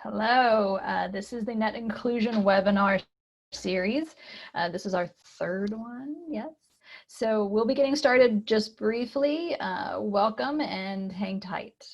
Hello, this is the Net Inclusion webinar series. This is our third one, yes. So we'll be getting started just briefly. Welcome and hang tight.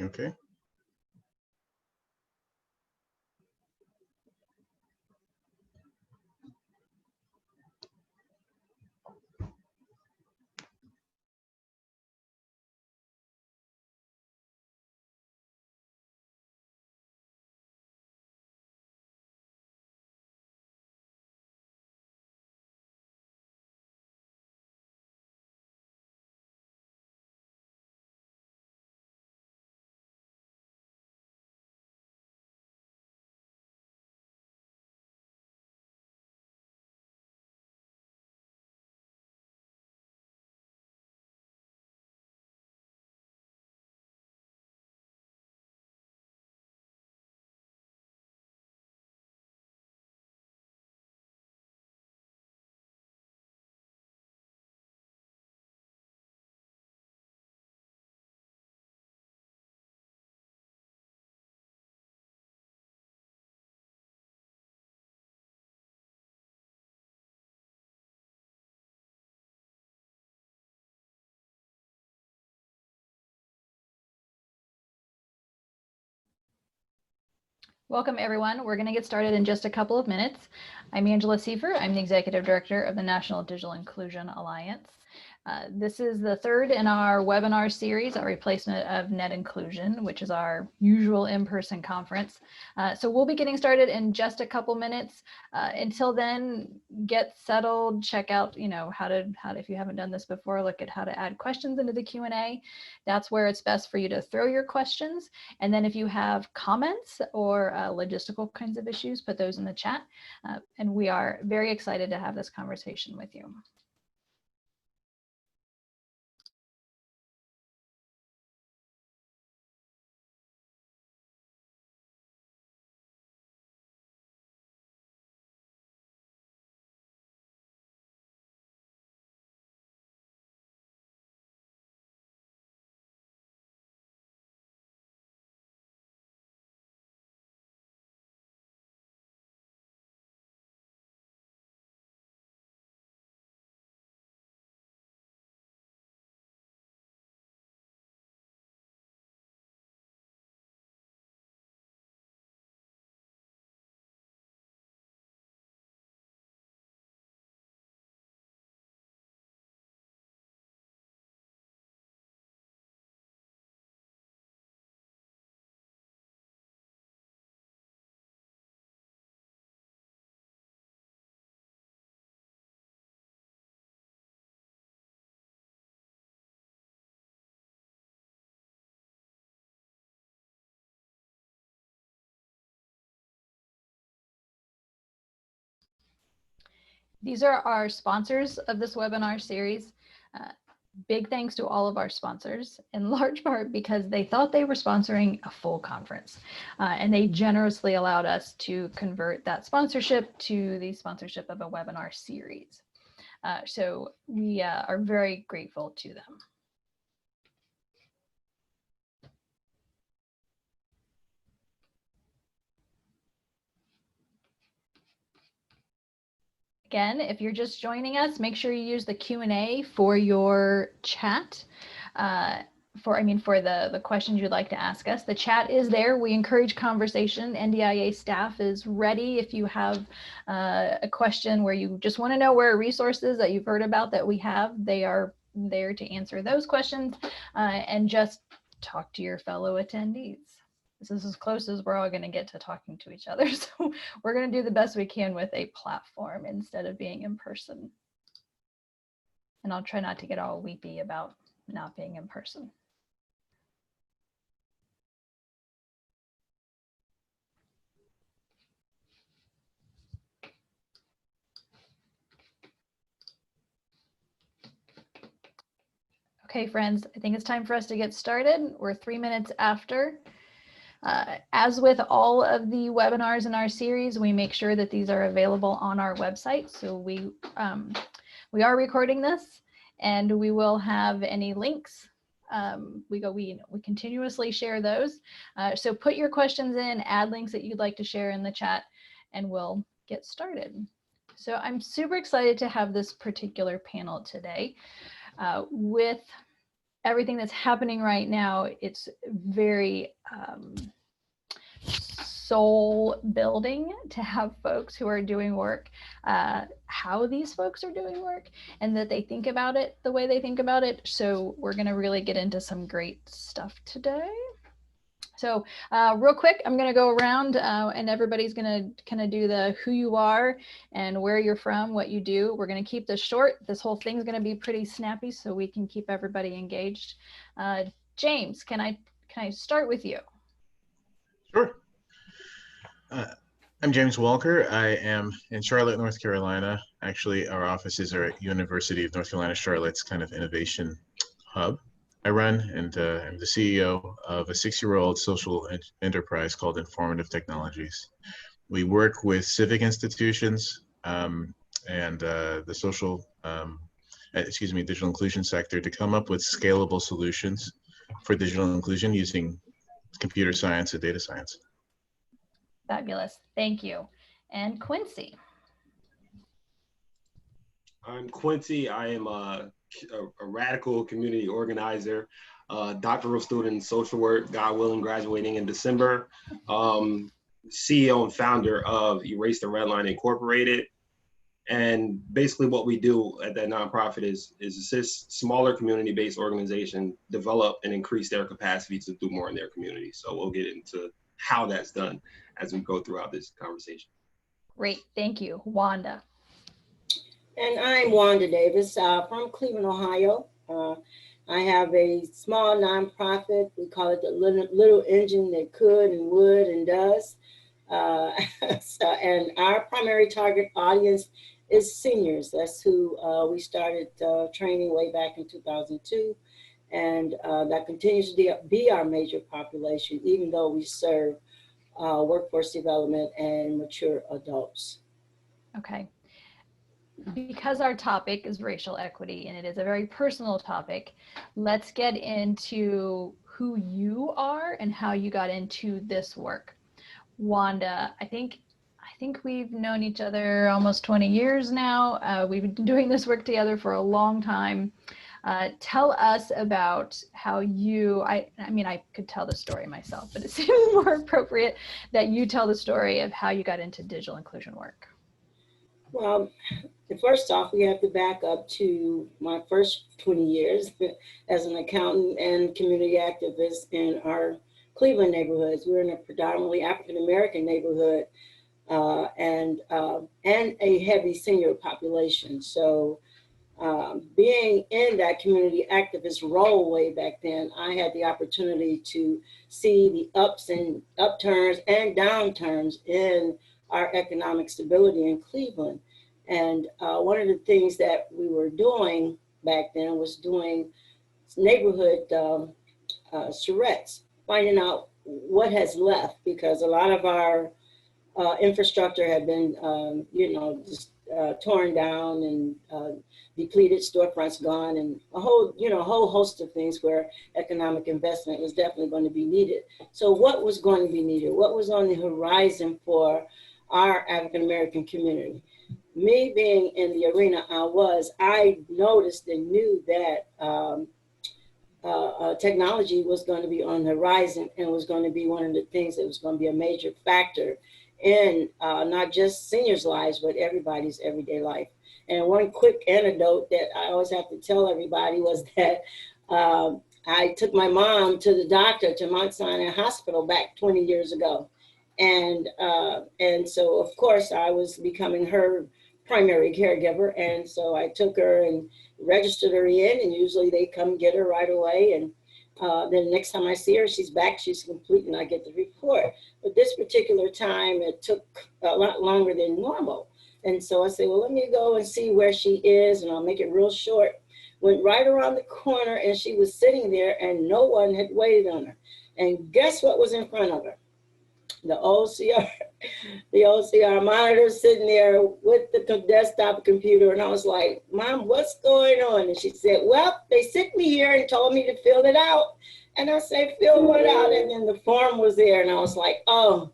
Okay. Welcome everyone. We're going to get started in just a couple of minutes. I'm Angela Seifer. I'm the Executive Director of the National Digital Inclusion Alliance. This is the third in our webinar series, our replacement of Net Inclusion, which is our usual in-person conference. So we'll be getting started in just a couple minutes. Until then, get settled, check out, how to, if you haven't done this before, look at how to add questions into the Q&A. That's where it's best for you to throw your questions. And then if you have comments or logistical kinds of issues, put those in the chat. And we are very excited to have this conversation with you. These are our sponsors of this webinar series. Big thanks to all of our sponsors, in large part because they thought they were sponsoring a full conference. And they generously allowed us to convert that sponsorship to the sponsorship of a webinar series. So we are very grateful to them. Again, if you're just joining us, make sure you use the Q&A for your chat. For the questions you'd like to ask us. The chat is there. We encourage conversation. NDIA staff is ready if you have a question where you just want to know where a resource is that you've heard about that we have. They are there to answer those questions and just talk to your fellow attendees. This is as close as we're all going to get to talking to each other. So we're going to do the best we can with a platform instead of being in person. And I'll try not to get all weepy about not being in person. Okay, friends, I think it's time for us to get started. We're 3 minutes after. As with all of the webinars in our series, we make sure that these are available on our website. So we are recording this, and we will have any links. We continuously share those. So put your questions in, add links that you'd like to share in the chat, and we'll get started. So I'm super excited to have this particular panel today. With everything that's happening right now, it's very soul building to have folks who are doing work, how these folks are doing work, and that they think about it the way they think about it. So we're going to really get into some great stuff today. So real quick, I'm going to go around and everybody's going to kind of do the who you are and where you're from, what you do. We're going to keep this short. This whole thing's going to be pretty snappy so we can keep everybody engaged. James, can I start with you? Sure. I'm James Walker. I am in Charlotte, North Carolina. Actually, our offices are at University of North Carolina, Charlotte's kind of innovation hub. I run and I'm the CEO of a 6-year-old social enterprise called Informative Technologies. We work with civic institutions and the social, digital inclusion sector to come up with scalable solutions for digital inclusion using computer science and data science. Fabulous. Thank you. And Quincy. I'm Quincy. I am a radical community organizer, doctoral student in social work, God willing, graduating in December. CEO and founder of Erase the Redlining Incorporated. And basically what we do at that nonprofit is assist smaller community-based organizations develop and increase their capacity to do more in their community. So we'll get into how that's done as we go throughout this conversation. Great, thank you. Wanda. And I'm Wanda Davis from Cleveland, Ohio. I have a small nonprofit. We call it the little engine that could and would and does. And our primary target audience is seniors. That's who we started training way back in 2002. And that continues to be our major population, even though we serve workforce development and mature adults. Okay. Because our topic is racial equity and it is a very personal topic, let's get into who you are and how you got into this work. Wanda, I think we've known each other almost 20 years now. We've been doing this work together for a long time. Tell us about how you, I mean, I could tell the story myself, but it seems more appropriate that you tell the story of how you got into digital inclusion work. Well, first off, we have to back up to my first 20 years as an accountant and community activist in our Cleveland neighborhoods. We're in a predominantly African-American neighborhood and a heavy senior population. So being in that community activist role way back then, I had the opportunity to see the upturns and downturns in our economic stability in Cleveland. And one of the things that we were doing back then was doing neighborhood charrettes, finding out what has left, because a lot of our infrastructure had been, just torn down and depleted, storefronts gone, and a whole host of things where economic investment was definitely going to be needed. So what was going to be needed? What was on the horizon for our African-American community? Me being in the arena I noticed and knew that technology was going to be on the horizon and was going to be one of the things that was going to be a major factor in not just seniors' lives, but everybody's everyday life. And one quick anecdote that I always have to tell everybody was that I took my mom to the doctor, to Mount Sinai Hospital back 20 years ago. And so, of course, I was becoming her primary caregiver. And so I took her and registered her in, and usually they come get her right away. And then the next time I see her, she's back, she's complete, and I get the report. But this particular time, it took a lot longer than normal. And so I said, well, let me go and see where she is, and I'll make it real short. Went right around the corner, and she was sitting there, and no one had waited on her. And guess what was in front of her? The OCR monitor sitting there with the desktop computer. And I was like, Mom, what's going on? And she said, well, they sent me here and told me to fill it out. And I said, fill what out? And then the form was there. And I was like, oh,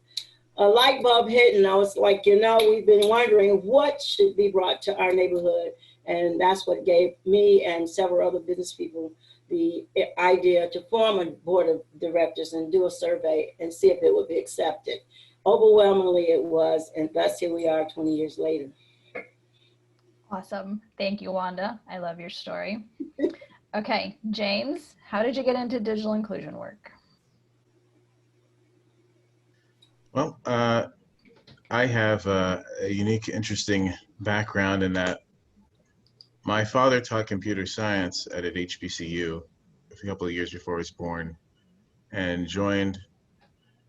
a light bulb hit. And I was like, we've been wondering what should be brought to our neighborhood. And that's what gave me and several other business people the idea to form a board of directors and do a survey and see if it would be accepted. Overwhelmingly it was, and thus here we are 20 years later. Awesome. Thank you, Wanda. I love your story. Okay, James, how did you get into digital inclusion work? Well, I have a unique, interesting background in that my father taught computer science at an HBCU a couple of years before I was born, and joined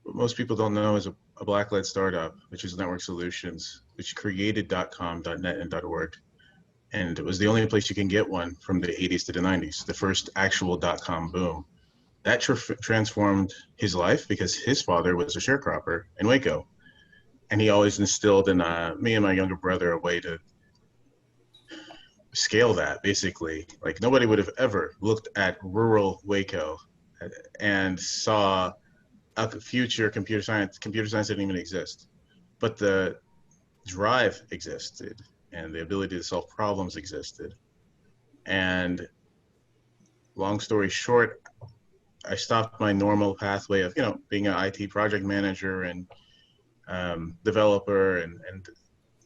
what most people don't know is a Black-led startup, which is Network Solutions, which created .com, .net, and .org. And it was the only place you can get one from the 80s to the 90s, the first actual .com boom. That transformed his life because his father was a sharecropper in Waco. And he always instilled in me and my younger brother a way to scale that, basically. Like, nobody would have ever looked at rural Waco and saw a future computer science. Computer science didn't even exist, but the drive existed and the ability to solve problems existed. And long story short, I stopped my normal pathway of, being an IT project manager and developer, and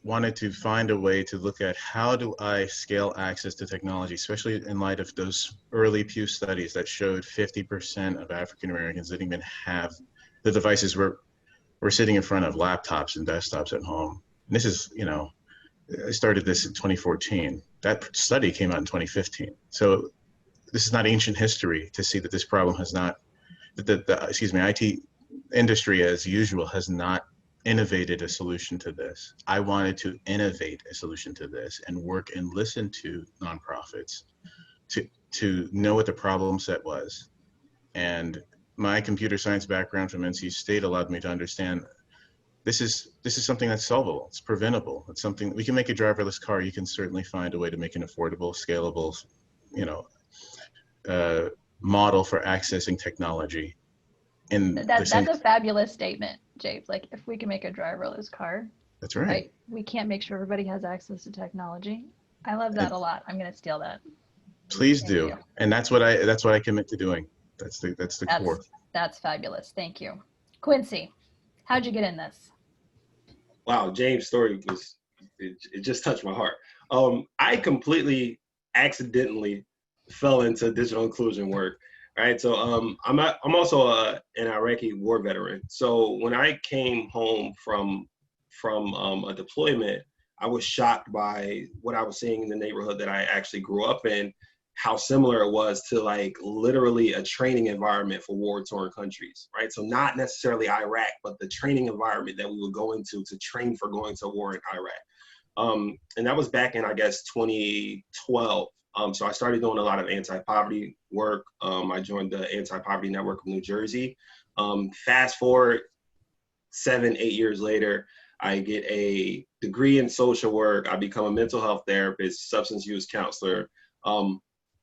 wanted to find a way to look at how do I scale access to technology, especially in light of those early Pew studies that showed 50% of African Americans didn't even have the devices we're sitting in front of, laptops and desktops at home. And this is, I started this in 2014. That study came out in 2015. So this is not ancient history to see that this problem has not, IT industry as usual has not innovated a solution to this. I wanted to innovate a solution to this and work and listen to nonprofits to know what the problem set was. And my computer science background from NC State allowed me to understand this is something that's solvable. It's preventable. It's something we can make a driverless car. You can certainly find a way to make an affordable, scalable, model for accessing technology. And that's a fabulous statement, James. Like, if we can make a driverless car, that's right. We can't make sure everybody has access to technology. I love that a lot. I'm going to steal that. Please do. And that's what I commit to doing. That's the core. That's fabulous. Thank you. Quincy, how'd you get in this? Wow, James' story it just touched my heart. I completely accidentally fell into digital inclusion work. Right, so I'm also an Iraqi war veteran. So when I came home from a deployment, I was shocked by what I was seeing in the neighborhood that I actually grew up in, how similar it was to like literally a training environment for war-torn countries. Right, so not necessarily Iraq, but the training environment that we would go into to train for going to war in Iraq. And that was back in, I guess, 2012. So I started doing a lot of anti-poverty work. I joined the Anti-Poverty Network of New Jersey. Fast forward 7-8 years later, I get a degree in social work. I become a mental health therapist, substance use counselor on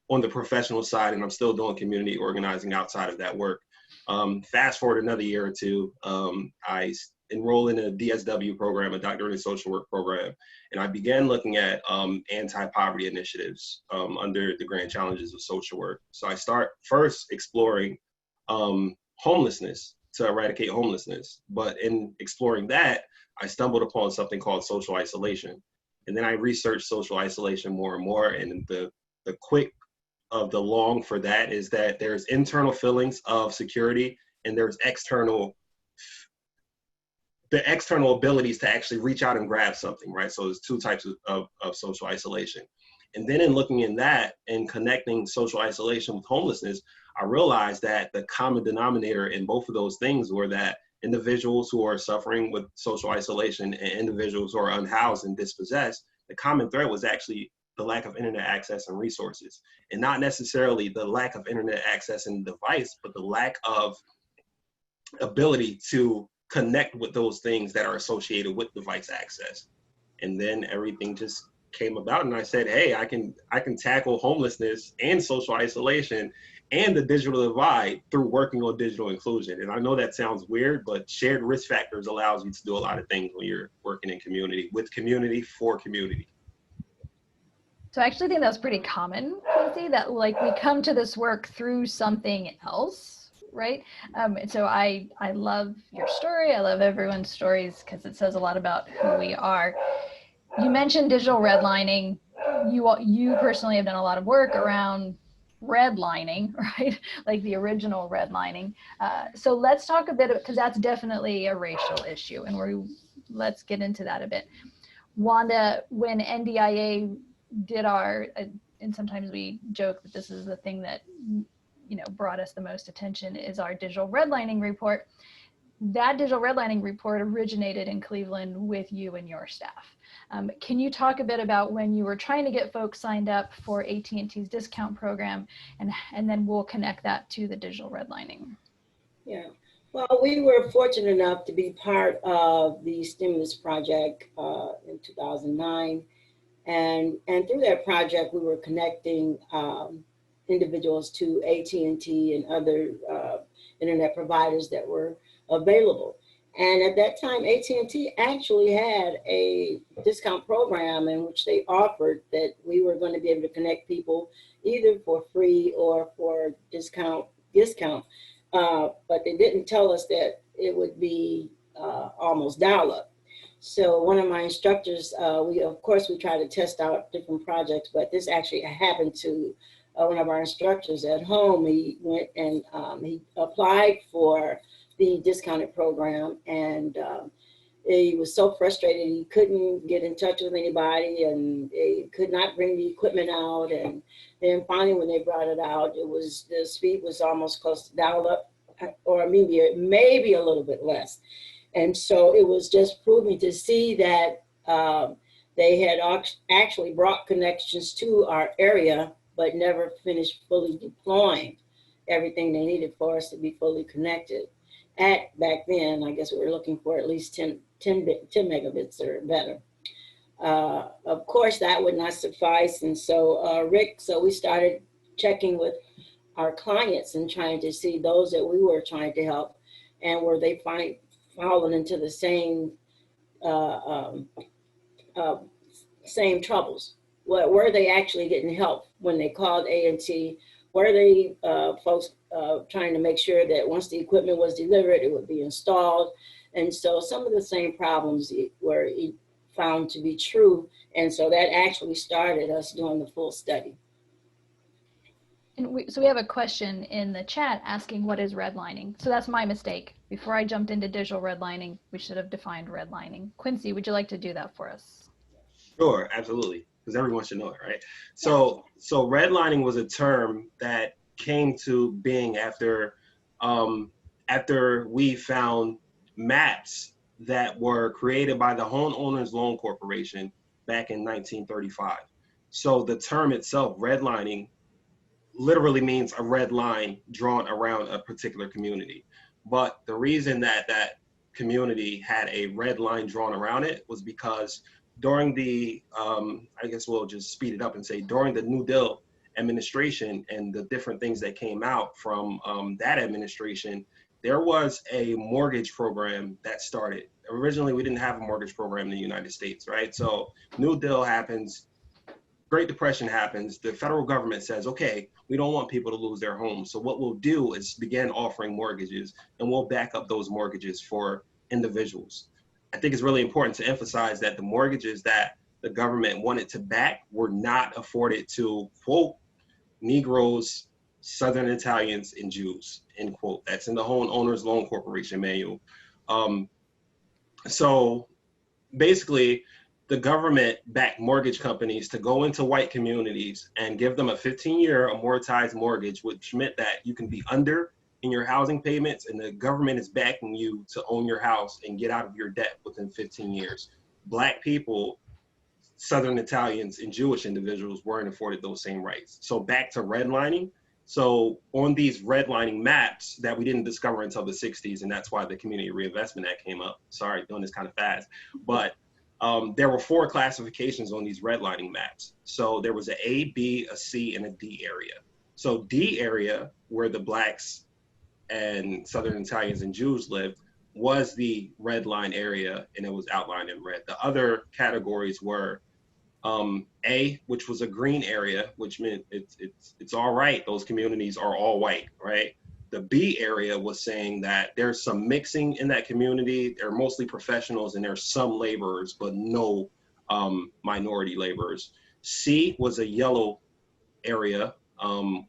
the professional side, and I'm still doing community organizing outside of that work. Fast forward another year or two, I enroll in a DSW program, a doctorate in social work program, and I began looking at anti-poverty initiatives under the grand challenges of social work. So I start first exploring homelessness to eradicate homelessness. But in exploring that, I stumbled upon something called social isolation. And then I researched social isolation more and more. And the quick of the long for that is that there's internal feelings of security and there's external the external abilities to actually reach out and grab something, right? So there's two types of social isolation. And then in looking in that and connecting social isolation with homelessness, I realized that the common denominator in both of those things were that individuals who are suffering with social isolation and individuals who are unhoused and dispossessed, the common thread was actually the lack of internet access and resources, and not necessarily the lack of internet access and device, but the lack of ability to connect with those things that are associated with device access. And then everything just came about, and I said, hey, I can tackle homelessness and social isolation and the digital divide through working on digital inclusion. And I know that sounds weird, but shared risk factors allows you to do a lot of things when you're working in community, with community, for community. So I actually think that's pretty common, Quincy, that like we come to this work through something else, right? And so I love your story. I love everyone's stories because it says a lot about who we are. You mentioned digital redlining. You personally have done a lot of work around redlining, right? Like the original redlining. So let's talk a bit, because that's definitely a racial issue, and let's get into that a bit. Wanda, when NDIA did and sometimes we joke that this is the thing that brought us the most attention, is our digital redlining report. That digital redlining report originated in Cleveland with you and your staff. Can you talk a bit about when you were trying to get folks signed up for AT&T's discount program, and then we'll connect that to the digital redlining? Yeah, well, we were fortunate enough to be part of the stimulus project in 2009. And through that project, we were connecting individuals to AT&T and other internet providers that were available. And at that time, AT&T actually had a discount program in which they offered that we were going to be able to connect people either for free or for discount. But they didn't tell us that it would be almost dial-up. So one of my instructors, we try to test out different projects, but this actually happened to one of our instructors at home. He went and he applied for the discounted program, and he was so frustrated he couldn't get in touch with anybody, and they could not bring the equipment out. And then finally, when they brought it out, the speed was almost close to dial-up, or maybe a little bit less. And so it was just proving to see that they had actually brought connections to our area, but never finished fully deploying everything they needed for us to be fully connected. Back then, I guess we were looking for at least 10 megabits or better. Of course, that would not suffice. And so, so we started checking with our clients and trying to see those that we were trying to help, and were they falling into the same same troubles. Were they actually getting help when they called A&T? Were they folks trying to make sure that once the equipment was delivered, it would be installed? And so some of the same problems were found to be true. And so that actually started us doing the full study. And so we have a question in the chat asking, what is redlining? So that's my mistake. Before I jumped into digital redlining, we should have defined redlining. Quincy, would you like to do that for us? Sure, absolutely, because everyone should know it, right? So redlining was a term that came to being after we found maps that were created by the Homeowners Loan Corporation back in 1935. So the term itself, redlining, literally means a red line drawn around a particular community. But the reason that that community had a red line drawn around it was because during the, I guess we'll just speed it up and say, during the New Deal administration and the different things that came out from that administration, there was a mortgage program that started. Originally, we didn't have a mortgage program in the United States, right? So New Deal happens, Great Depression happens, the federal government says, okay, we don't want people to lose their homes. So what we'll do is begin offering mortgages, and we'll back up those mortgages for individuals. I think it's really important to emphasize that the mortgages that the government wanted to back were not afforded to, quote, Negroes, Southern Italians, and Jews, end quote. That's in the Homeowners Loan Corporation manual. So basically, the government backed mortgage companies to go into white communities and give them a 15-year amortized mortgage, which meant that you can be under in your housing payments, and the government is backing you to own your house and get out of your debt within 15 years. Black people, Southern Italians, and Jewish individuals weren't afforded those same rights. So back to redlining. So on these redlining maps that we didn't discover until the 60s, and that's why the Community Reinvestment Act came up. Sorry, doing this kind of fast. But there were 4 classifications on these redlining maps. So there was an A, B, a C, and a D area. So D area, where the Blacks and Southern Italians and Jews lived, was the red line area, and it was outlined in red. The other categories were A, which was a green area, which meant it's all right. Those communities are all white, right? The B area was saying that there's some mixing in that community. They're mostly professionals and there's some laborers, but no minority laborers. C was a yellow area,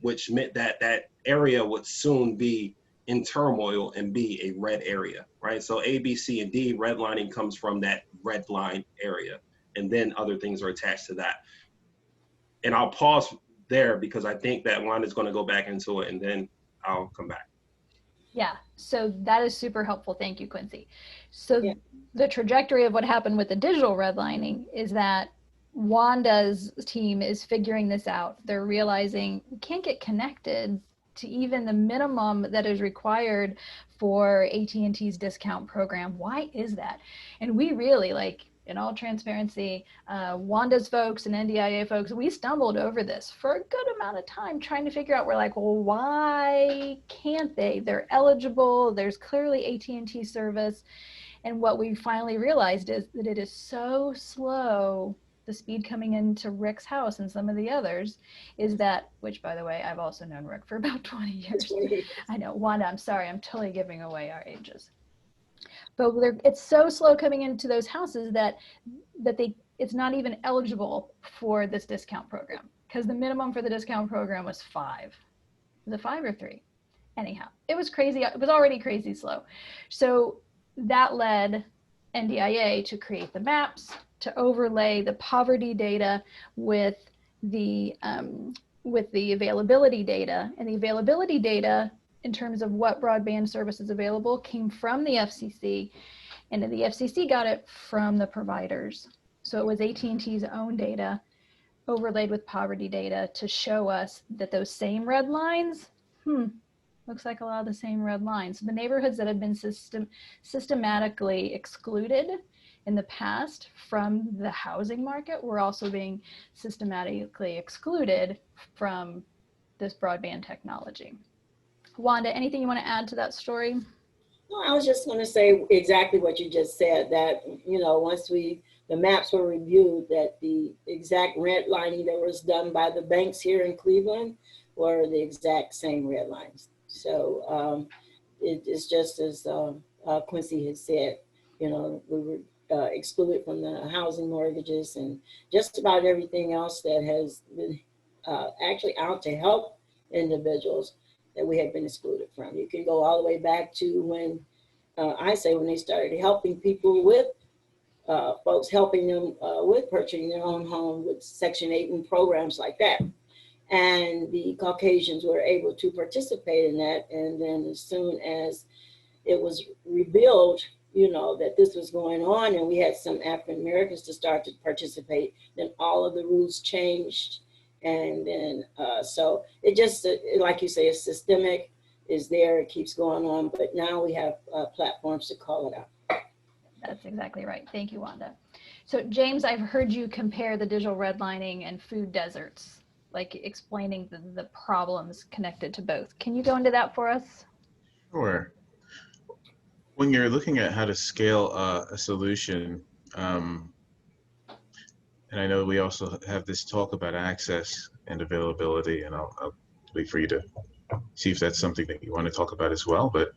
which meant that that area would soon be in turmoil and be a red area, right? So A, B, C, and D, redlining comes from that red line area. And then other things are attached to that. And I'll pause there because I think that Wanda's going to go back into it and then I'll come back. Yeah, so that is super helpful. Thank you, Quincy. So Yeah. the trajectory of what happened with the digital redlining is that Wanda's team is figuring this out. They're realizing we can't get connected to even the minimum that is required for AT&T's discount program. Why is that? And we really, like, in all transparency, Wanda's folks and NDIA folks, we stumbled over this for a good amount of time trying to figure out, we're like, well, why can't they? They're eligible. There's clearly AT&T service. And what we finally realized is that it is so slow, the speed coming into Rick's house and some of the others, is that, which by the way, I've also known Rick for about 20 years. I know, Wanda, I'm sorry, I'm totally giving away our ages. But it's so slow coming into those houses that it's not even eligible for this discount program, because the minimum for the discount program was 5. Was it 5 or 3? Anyhow, it was crazy. It was already crazy slow. So that led NDIA to create the maps, to overlay the poverty data with the availability data. And the availability data, in terms of what broadband service is available, came from the FCC, and the FCC got it from the providers. So it was AT&T's own data overlaid with poverty data to show us that those same red lines, looks like a lot of the same red lines. So the neighborhoods that had been systematically excluded in the past from the housing market were also being systematically excluded from this broadband technology. Wanda, anything you want to add to that story? Well, I was just going to say exactly what you just said, that, once the maps were reviewed, that the exact redlining that was done by the banks here in Cleveland were the exact same red lines. So it's just as Quincy had said, we were excluded from the housing mortgages and just about everything else that has been actually out to help individuals that we had been excluded from. You can go all the way back to when when they started helping people with folks, helping them with purchasing their own home with Section 8 and programs like that. And the Caucasians were able to participate in that. And then as soon as it was revealed, that this was going on and we had some African Americans to start to participate, then all of the rules changed. And then, so it just, like you say, it's systemic, is there, it keeps going on, but now we have platforms to call it out. That's exactly right. Thank you, Wanda. So James, I've heard you compare the digital redlining and food deserts, like explaining the problems connected to both. Can you go into that for us? Sure. When you're looking at how to scale a solution, and I know we also have this talk about access and availability, and I'll wait for you to see if that's something that you want to talk about as well. But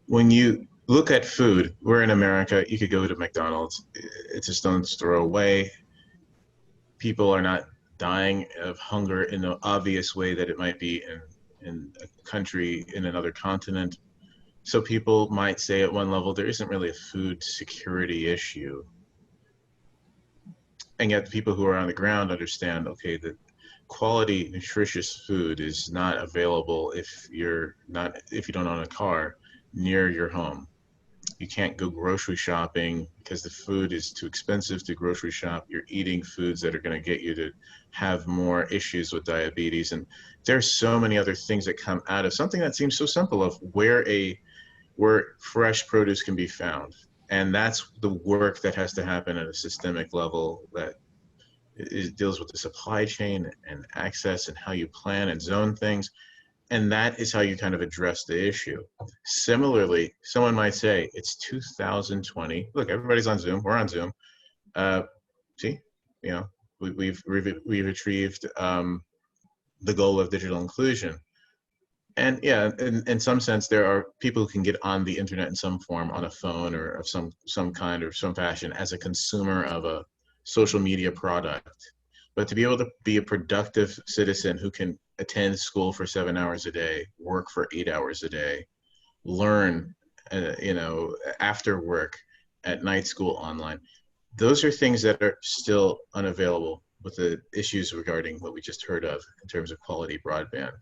when you look at food, we're in America, you could go to McDonald's, it's a stone's throw away. People are not dying of hunger in the obvious way that it might be in a country in another continent. So people might say at one level, there isn't really a food security issue. And yet the people who are on the ground understand, okay, that quality, nutritious food is not available if you don't own a car near your home. You can't go grocery shopping because the food is too expensive to grocery shop. You're eating foods that are going to get you to have more issues with diabetes. And there's so many other things that come out of something that seems so simple of where fresh produce can be found. And that's the work that has to happen at a systemic level that deals with the supply chain and access and how you plan and zone things. And that is how you kind of address the issue. Similarly, someone might say, it's 2020. Look, everybody's on Zoom. We're on Zoom. See, you know, we've achieved the goal of digital inclusion. And yeah, in some sense, there are people who can get on the internet in some form, on a phone or of some kind or some fashion as a consumer of a social media product. But to be able to be a productive citizen who can attend school for 7 hours a day, work for 8 hours a day, learn, after work, at night school online, those are things that are still unavailable with the issues regarding what we just heard of in terms of quality broadband.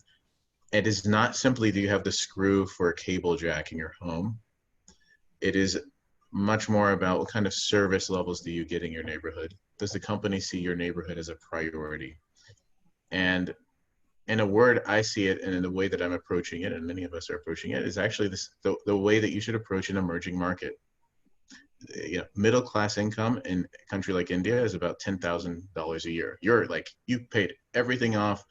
It is not simply do you have the screw for a cable jack in your home. It is much more about what kind of service levels do you get in your neighborhood? Does the company see your neighborhood as a priority? And in a word, I see it, and in the way that I'm approaching it, and many of us are approaching it, is actually the way that you should approach an emerging market. You know, middle class income in a country like India is about $10,000 a year. You paid everything off.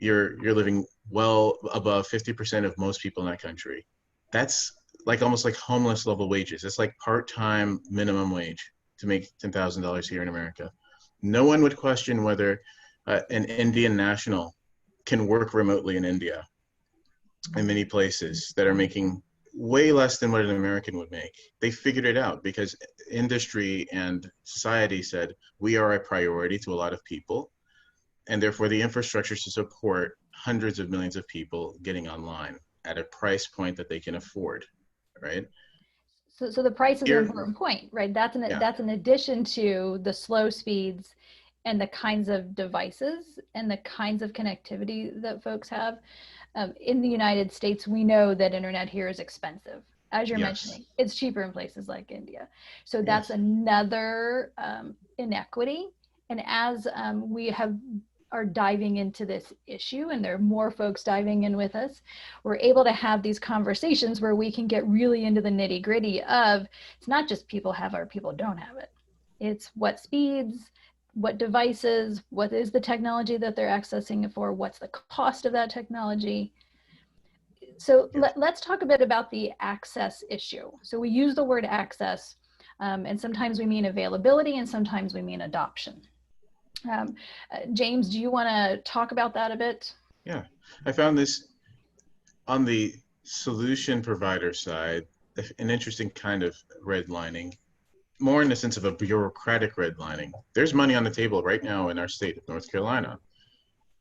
You're living well above 50% of most people in that country. That's like almost like homeless level wages. It's like part-time minimum wage to make $10,000 here in America. No one would question whether an Indian national can work remotely in India in many places that are making way less than what an American would make. They figured it out because industry and society said, we are a priority to a lot of people. And therefore the infrastructure to support hundreds of millions of people getting online at a price point that they can afford, right? So the price is Here, an important point, right? That's yeah. that's in addition to the slow speeds and the kinds of devices and the kinds of connectivity that folks have. In the United States, we know that internet here is expensive. As you're Yes. mentioning, it's cheaper in places like India. So that's Yes. another inequity. And as we are diving into this issue, and there are more folks diving in with us, we're able to have these conversations where we can get really into the nitty gritty of, it's not just people have it or people don't have it. It's what speeds, what devices, what is the technology that they're accessing it for, what's the cost of that technology. So let's talk a bit about the access issue. So we use the word access, and sometimes we mean availability and sometimes we mean adoption. James, do you want to talk about that a bit? Yeah, I found this on the solution provider side, an interesting kind of redlining, more in the sense of a bureaucratic redlining. There's money on the table right now in our state of North Carolina,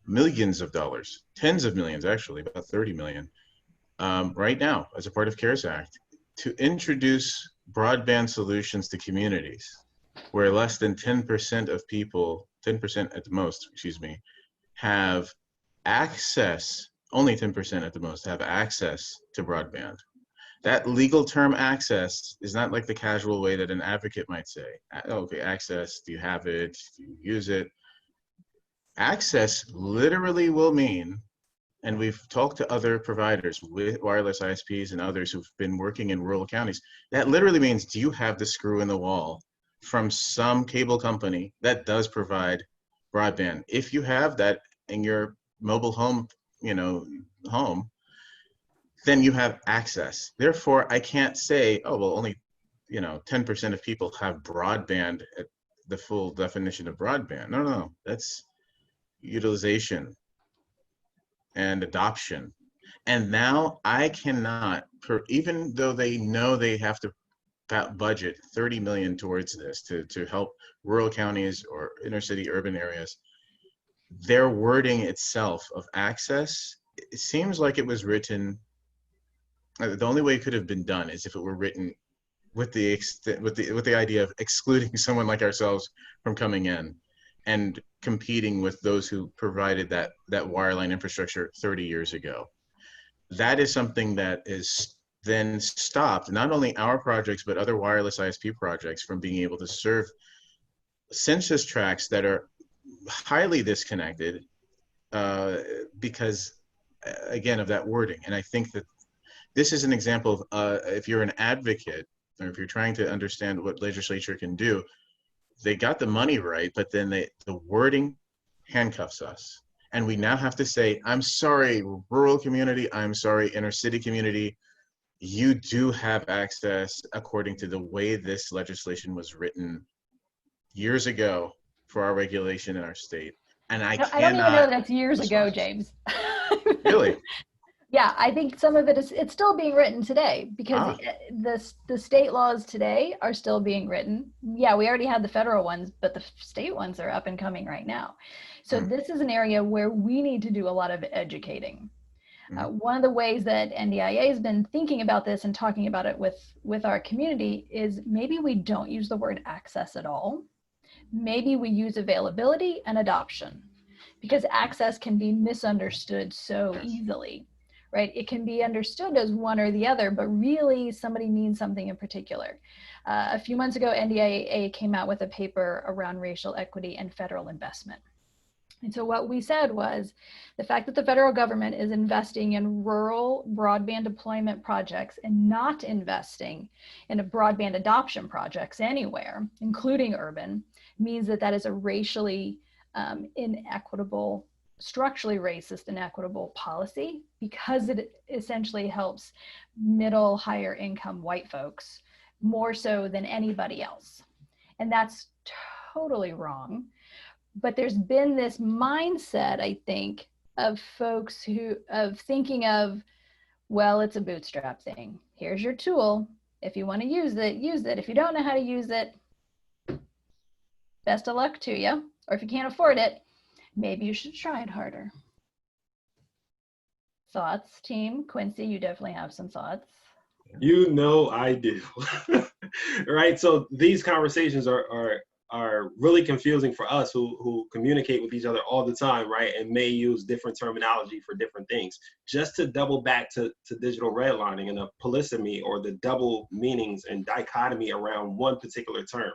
millions of dollars, tens of millions, actually, about 30 million, right now as a part of CARES Act to introduce broadband solutions to communities where less than 10% of people, 10% at the most, have access, only 10% at the most have access to broadband. That legal term access is not like the casual way that an advocate might say, okay, access, do you have it, do you use it? Access literally will mean, and we've talked to other providers with wireless ISPs and others who've been working in rural counties, that literally means, do you have the screw in the wall from some cable company that does provide broadband? If you have that in your mobile home, home, then you have access. Therefore, I can't say, oh, well, only 10% of people have broadband at the full definition of broadband. No, that's utilization and adoption. And now I cannot, even though they know they have to budget 30 million towards this to help rural counties or inner city urban areas, their wording itself of access, it seems like it was written The only way it could have been done is if it were written with the idea of excluding someone like ourselves from coming in and competing with those who provided that wireline infrastructure 30 years ago. That is something that is then stopped not only our projects but other wireless ISP projects from being able to serve census tracts that are highly disconnected because again of that wording. And I think that this is an example of if you're an advocate or if you're trying to understand what legislature can do, they got the money right, but then the wording handcuffs us. And we now have to say, I'm sorry, rural community, I'm sorry, inner city community, you do have access according to the way this legislation was written years ago for our regulation in our state. And I don't even know cannot that's years ago, respond. James. Really? Yeah, I think some of it it's still being written today because the state laws today are still being written. Yeah, we already had the federal ones, but the state ones are up and coming right now. So this is an area where we need to do a lot of educating. One of the ways that NDIA has been thinking about this and talking about it with our community is maybe we don't use the word access at all. Maybe we use availability and adoption, because access can be misunderstood so easily. Right? It can be understood as one or the other, but really somebody means something in particular. A few months ago, NDIA came out with a paper around racial equity and federal investment. And so what we said was the fact that the federal government is investing in rural broadband deployment projects and not investing in a broadband adoption projects anywhere, including urban, means that that is a racially inequitable, structurally racist and inequitable policy, because it essentially helps middle, higher income white folks more so than anybody else. And that's totally wrong. But there's been this mindset, I think, of folks of thinking of, well, it's a bootstrap thing. Here's your tool. If you want to use it, use it. If you don't know how to use it, best of luck to you. Or if you can't afford it, maybe you should try it harder. Thoughts, team? Quincy, you definitely have some thoughts. You know I do. Right? So these conversations are really confusing for us who communicate with each other all the time, right? And may use different terminology for different things. Just to double back to digital redlining and the polysemy, or the double meanings and dichotomy around one particular term.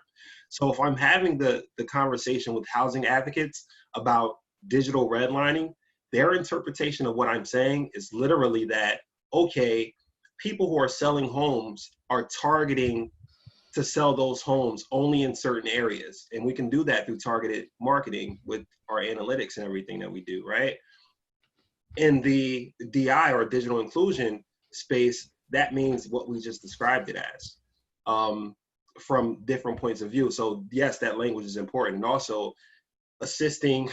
So if I'm having the conversation with housing advocates about digital redlining, their interpretation of what I'm saying is literally that, okay, people who are selling homes are targeting to sell those homes only in certain areas. And we can do that through targeted marketing with our analytics and everything that we do, right? In the DI, or digital inclusion space, that means what we just described it as, from different points of view. So yes, that language is important. And also assisting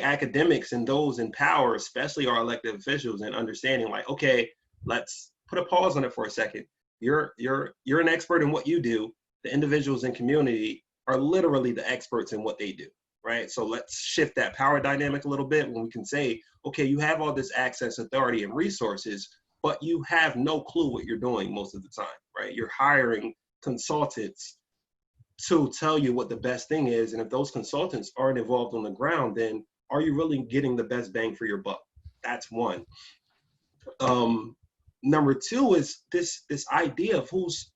academics and those in power, especially our elected officials, and understanding like, okay, let's put a pause on it for a second. You're an expert in what you do. The individuals in community are literally the experts in what they do, right? So let's shift that power dynamic a little bit when we can say, okay, you have all this access, authority, and resources, but you have no clue what you're doing most of the time, right? You're hiring consultants to tell you what the best thing is. And if those consultants aren't involved on the ground, then are you really getting the best bang for your buck? That's one. Number two is this idea of who's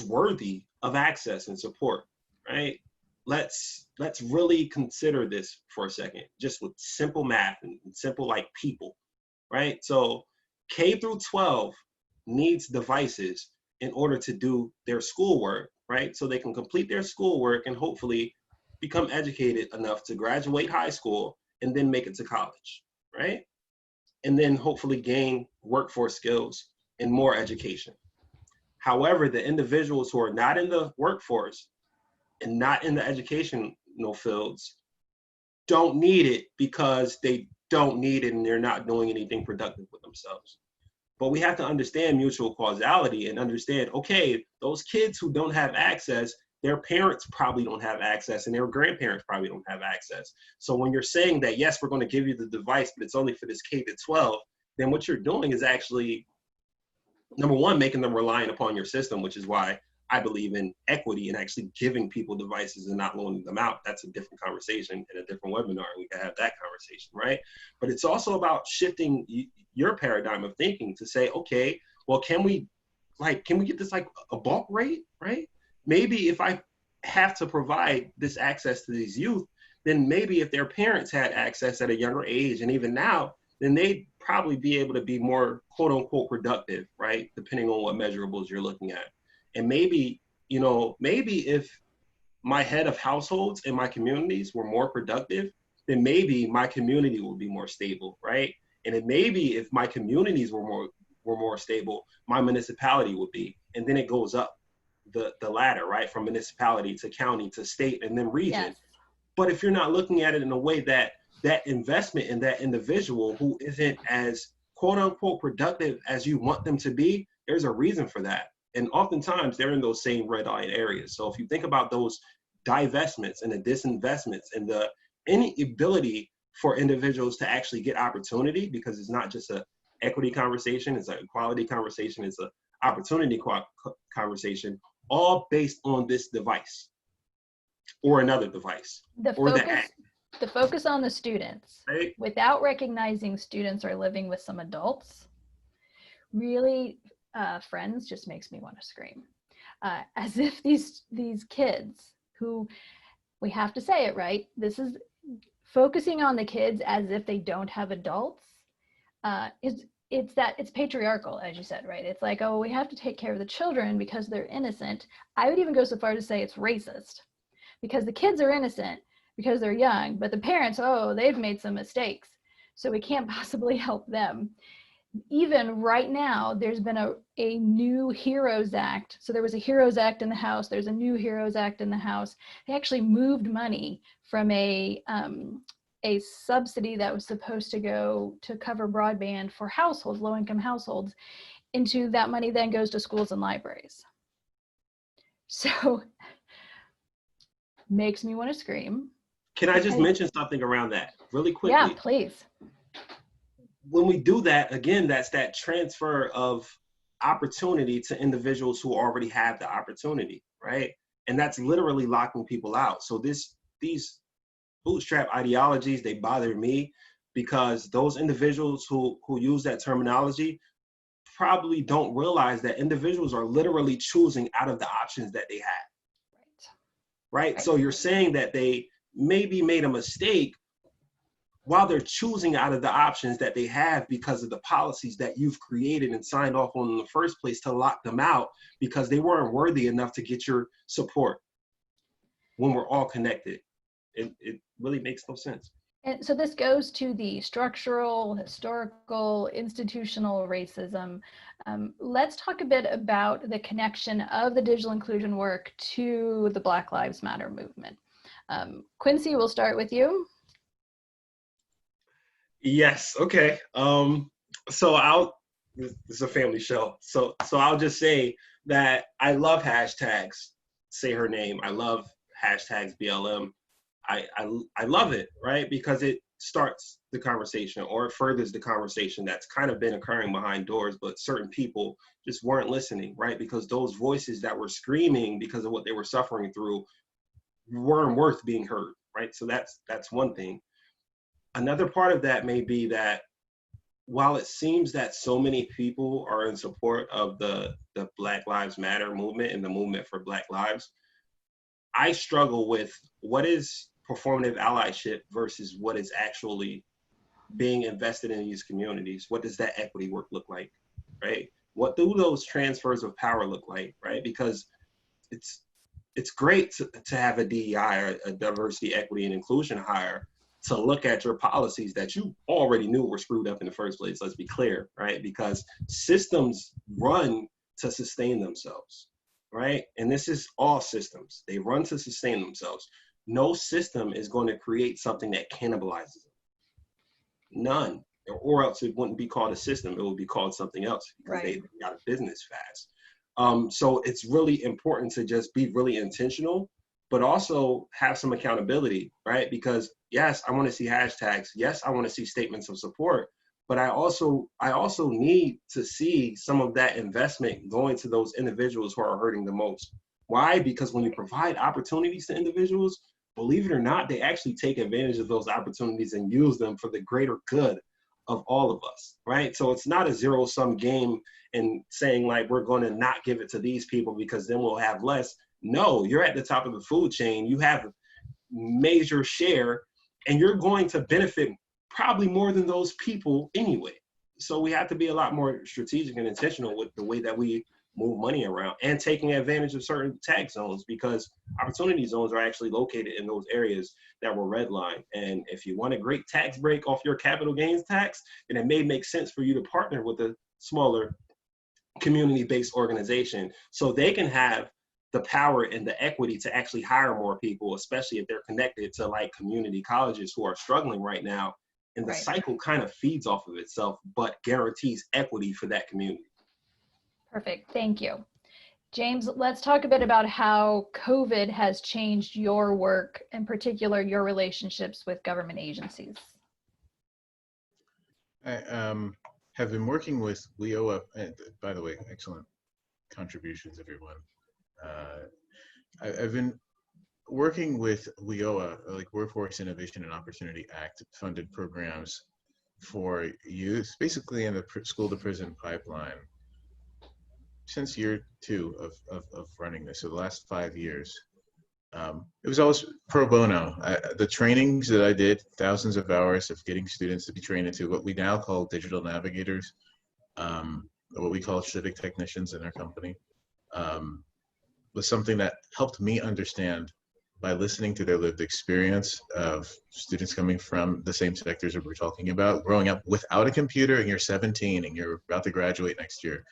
worthy of access and support, right? Let's really consider this for a second, just with simple math and simple like people, right? So K through 12 needs devices in order to do their schoolwork, right? So they can complete their schoolwork and hopefully become educated enough to graduate high school and then make it to college, right? And then hopefully gain workforce skills and more education. However, the individuals who are not in the workforce and not in the educational fields don't need it because they don't need it and they're not doing anything productive with themselves. But we have to understand mutual causality and understand, okay, those kids who don't have access, their parents probably don't have access and their grandparents probably don't have access. So when you're saying that, yes, we're going to give you the device, but it's only for this K to 12, then what you're doing is actually number one, making them reliant upon your system, which is why I believe in equity and actually giving people devices and not loaning them out. That's a different conversation in a different webinar. We can have that conversation, right? But it's also about shifting your paradigm of thinking to say, okay, well, can we get this like a bulk rate, right? Maybe if I have to provide this access to these youth, then maybe if their parents had access at a younger age, and even now, then they'd probably be able to be more quote unquote productive, right? Depending on what measurables you're looking at. And maybe, maybe if my head of households in my communities were more productive, then maybe my community would be more stable, right? And then maybe if my communities were more stable, my municipality would be. And then it goes up the ladder, right? From municipality to county to state and then region. Yes. But if you're not looking at it in a way that investment in that individual who isn't as quote unquote productive as you want them to be, there's a reason for that. And oftentimes they're in those same red line areas. So if you think about those divestments and the disinvestments and the inability for individuals to actually get opportunity, because it's not just a equity conversation, it's an equality conversation, it's an opportunity conversation, all based on this device or another device or the act. The focus on the students, Right? without recognizing students are living with some adults, really, friends, just makes me want to scream. As if these kids who, we have to say it, right? This is focusing on the kids as if they don't have adults. It's patriarchal, as you said, right? It's like, oh, we have to take care of the children because they're innocent. I would even go so far to say it's racist, because the kids are innocent because they're young, but the parents, oh, they've made some mistakes, so we can't possibly help them. Even right now, there's been a new HEROES Act. So there was a HEROES Act in the House. There's a new HEROES Act in the House. They actually moved money from a subsidy that was supposed to go to cover broadband for households, low-income households, into that money then goes to schools and libraries. So makes me want to scream. Can I just mention something around that really quickly? Yeah, please. When we do that, again, that's that transfer of opportunity to individuals who already have the opportunity, right? And that's literally locking people out. So these bootstrap ideologies, they bother me because those individuals who use that terminology probably don't realize that individuals are literally choosing out of the options that they have. Right? So you're saying that they maybe made a mistake while they're choosing out of the options that they have because of the policies that you've created and signed off on in the first place to lock them out because they weren't worthy enough to get your support when we're all connected. It really makes no sense. And so this goes to the structural, historical, institutional racism. Let's talk a bit about the connection of the digital inclusion work to the Black Lives Matter movement. Quincy, we'll start with you. Yes, okay. So this is a family show. So I'll just say that I love hashtags, say her name. I love hashtags BLM. I love it, right? Because it starts the conversation or it furthers the conversation that's kind of been occurring behind doors, but certain people just weren't listening, right? Because those voices that were screaming because of what they were suffering through weren't worth being heard, right? So that's one thing. Another part of that may be that while it seems that so many people are in support of the Black Lives Matter movement and the movement for Black lives, I struggle with what is performative allyship versus what is actually being invested in these communities. What does that equity work look like, right? What do those transfers of power look like, right? Because it's great to have a DEI, or a diversity, equity, and inclusion hire to look at your policies that you already knew were screwed up in the first place. Let's be clear, right? Because systems run to sustain themselves, right? And this is all systems. They run to sustain themselves. No system is going to create something that cannibalizes them. None. Or else it wouldn't be called a system. It would be called something else because they got a business fast. So it's really important to just be really intentional, but also have some accountability, right? Because yes, I want to see hashtags. Yes, I want to see statements of support, But I also need to see some of that investment going to those individuals who are hurting the most. Why? Because when you provide opportunities to individuals, believe it or not, they actually take advantage of those opportunities and use them for the greater good of all of us, right? So it's not a zero-sum game and saying like, we're going to not give it to these people because then we'll have less. No, you're at the top of the food chain. You have a major share and you're going to benefit probably more than those people anyway. So we have to be a lot more strategic and intentional with the way that we move money around and taking advantage of certain tax zones, because opportunity zones are actually located in those areas that were redlined. And if you want a great tax break off your capital gains tax, then it may make sense for you to partner with a smaller community-based organization so they can have the power and the equity to actually hire more people, especially if they're connected to like community colleges who are struggling right now. And the cycle kind of feeds off of itself, but guarantees equity for that community. Perfect. Thank you. James, let's talk a bit about how COVID has changed your work, in particular, your relationships with government agencies. I have been working with WIOA, and by the way, excellent contributions, everyone. I've been working with WIOA, like Workforce Innovation and Opportunity Act funded programs for youth, basically in the school to prison pipeline, since year 2 of running this, so the last 5 years. It was always pro bono. The trainings that I did, thousands of hours of getting students to be trained into what we now call digital navigators, what we call civic technicians in our company, was something that helped me understand by listening to their lived experience of students coming from the same sectors that we're talking about, growing up without a computer, and you're 17 and you're about to graduate next year.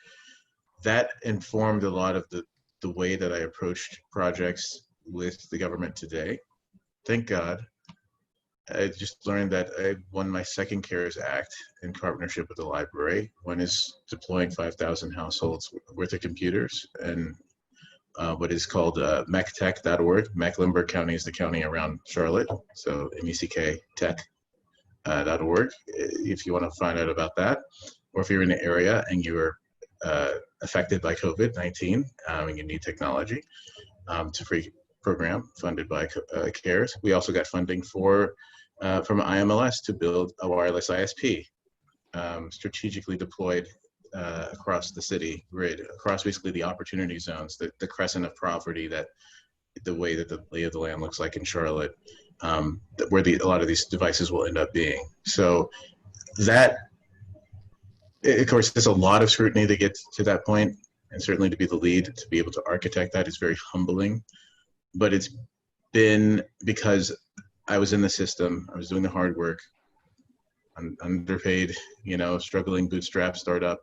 That informed a lot of the way that I approached projects with the government today. Thank God. I just learned that I won my second CARES Act in partnership with the library. One is deploying 5,000 households worth of computers, and what is called mechtech.org. Mecklenburg County is the county around Charlotte, so MECK tech.org if you want to find out about that, or if you're in the area and you're affected by COVID-19 and you need technology. It's a free program funded by CARES. We also got funding from IMLS to build a wireless ISP, strategically deployed across the city grid, across basically the opportunity zones, the crescent of poverty, that the way that the lay of the land looks like in Charlotte, where a lot of these devices will end up being. So that, of course, there's a lot of scrutiny to get to that point, and certainly to be the lead, to be able to architect that is very humbling. But it's been because I was in the system, I was doing the hard work, underpaid, struggling bootstrap startup,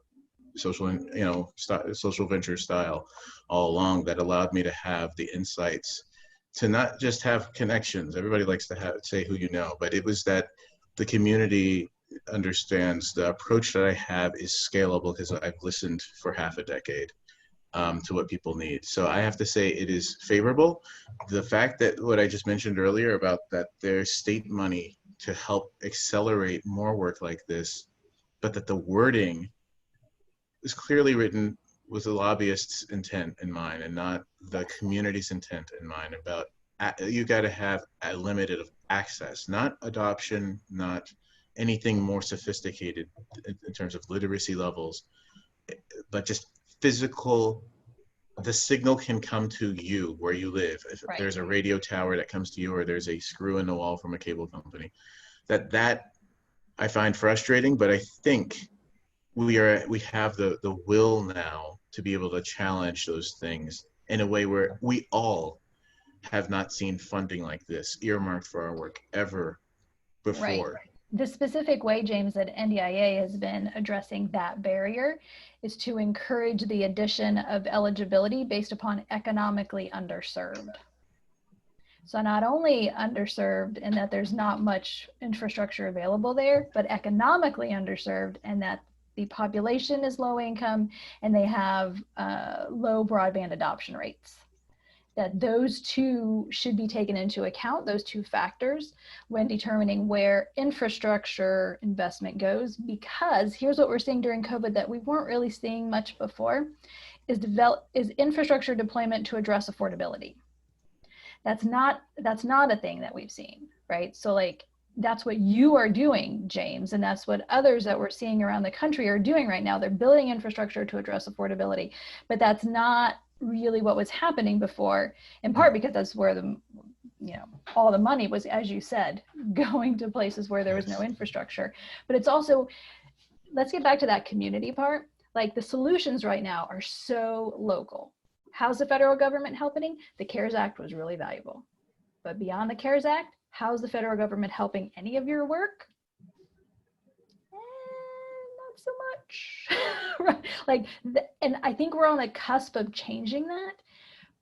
social venture style all along, that allowed me to have the insights to not just have connections. Everybody likes to say who you know, but it was that the community understands the approach that I have is scalable because I've listened for half a decade to what people need. So I have to say it is favorable. The fact that what I just mentioned earlier about that there's state money to help accelerate more work like this, but that the wording is clearly written with the lobbyist's intent in mind and not the community's intent in mind about you got to have a limited of access, not adoption, not anything more sophisticated in terms of literacy levels, but just physical. The signal can come to you where you live. If there's a radio tower that comes to you, or there's a screw in the wall from a cable company, that I find frustrating, but I think we have the will now to be able to challenge those things in a way where we all have not seen funding like this earmarked for our work ever before. Right. The specific way, James, that NDIA has been addressing that barrier is to encourage the addition of eligibility based upon economically underserved. So not only underserved in that there's not much infrastructure available there, but economically underserved and that the population is low income and they have low broadband adoption rates. that those two should be taken into account, those two factors, when determining where infrastructure investment goes, because here's what we're seeing during COVID that we weren't really seeing much before, is infrastructure deployment to address affordability. That's not a thing that we've seen, right? So like, that's what you are doing, James, and that's what others that we're seeing around the country are doing right now. They're building infrastructure to address affordability, but that's not really what was happening before, in part because that's where the, all the money was, as you said, going to places where there was no infrastructure. But it's also, let's get back to that community part. Like, the solutions right now are so local. How's the federal government helping? The CARES Act was really valuable. But beyond the CARES Act, how's the federal government helping any of your work? Not so much. Right? Like, and I think we're on the cusp of changing that,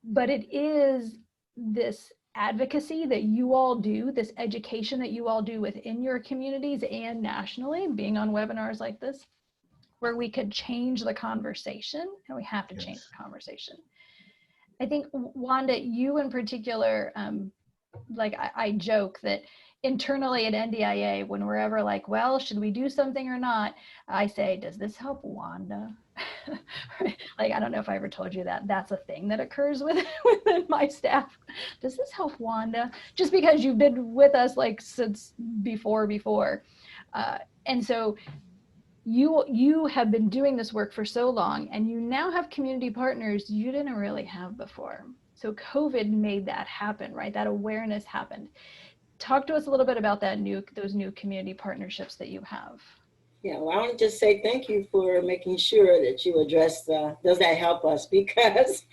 but it is this advocacy that you all do, this education that you all do within your communities and nationally, being on webinars like this, where we could change the conversation, and we have to change the conversation. I think, Wanda, you in particular, like I joke that internally at NDIA, when we're ever like, well, should we do something or not? I say, does this help Wanda? Like, I don't know if I ever told you that. That's a thing that occurs within my staff. Does this help Wanda? Just because you've been with us like since before. And so you have been doing this work for so long, and you now have community partners you didn't really have before. So COVID made that happen, right? That awareness happened. Talk to us a little bit about those new community partnerships that you have. Yeah, well, I want to just say thank you for making sure that you address does that help us, because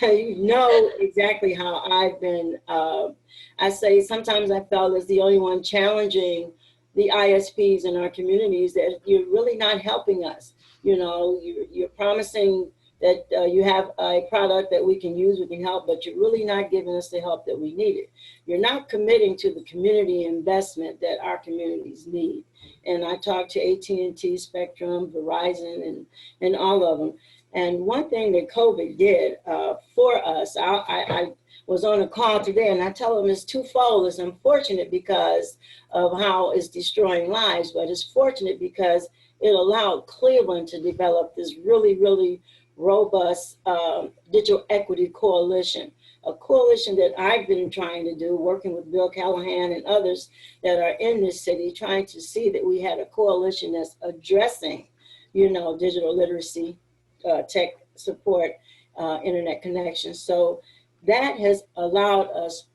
you know exactly how I've been, I say sometimes I felt as the only one challenging the ISPs in our communities that you're really not helping us. You're promising that you have a product that we can use, we can help, but you're really not giving us the help that we needed. You're not committing to the community investment that our communities need. And I talked to AT&T, Spectrum, Verizon, and all of them. And one thing that COVID did for us, I was on a call today, and I tell them it's twofold. It's unfortunate because of how it's destroying lives, but it's fortunate because it allowed Cleveland to develop this really, really robust digital equity coalition, a coalition that I've been trying to do, working with Bill Callahan and others that are in this city, trying to see that we had a coalition that's addressing, digital literacy, tech support, internet connections. So that has allowed us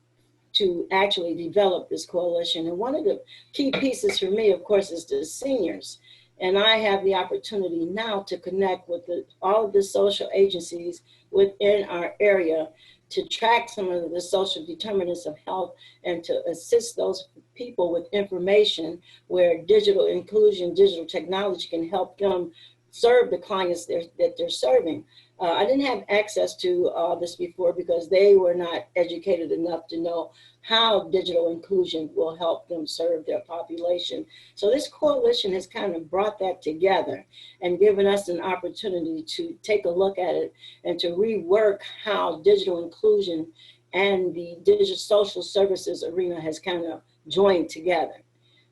to actually develop this coalition. And one of the key pieces for me, of course, is the seniors. And I have the opportunity now to connect with all of the social agencies within our area to track some of the social determinants of health and to assist those people with information where digital inclusion, digital technology can help them serve the clients that they're serving. I didn't have access to all this before because they were not educated enough to know how digital inclusion will help them serve their population. So this coalition has kind of brought that together and given us an opportunity to take a look at it and to rework how digital inclusion and the digital social services arena has kind of joined together.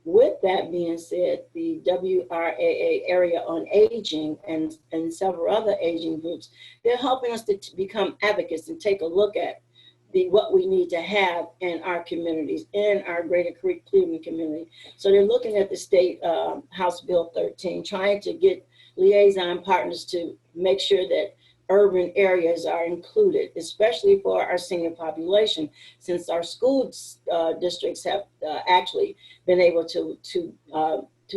With that being said, the WRAA Area on Aging and several other aging groups, they're helping us to become advocates and take a look at what we need to have in our communities, in our greater Cleveland community. So they're looking at the state House Bill 13, trying to get liaison partners to make sure that urban areas are included, especially for our senior population, since our school districts have actually been able to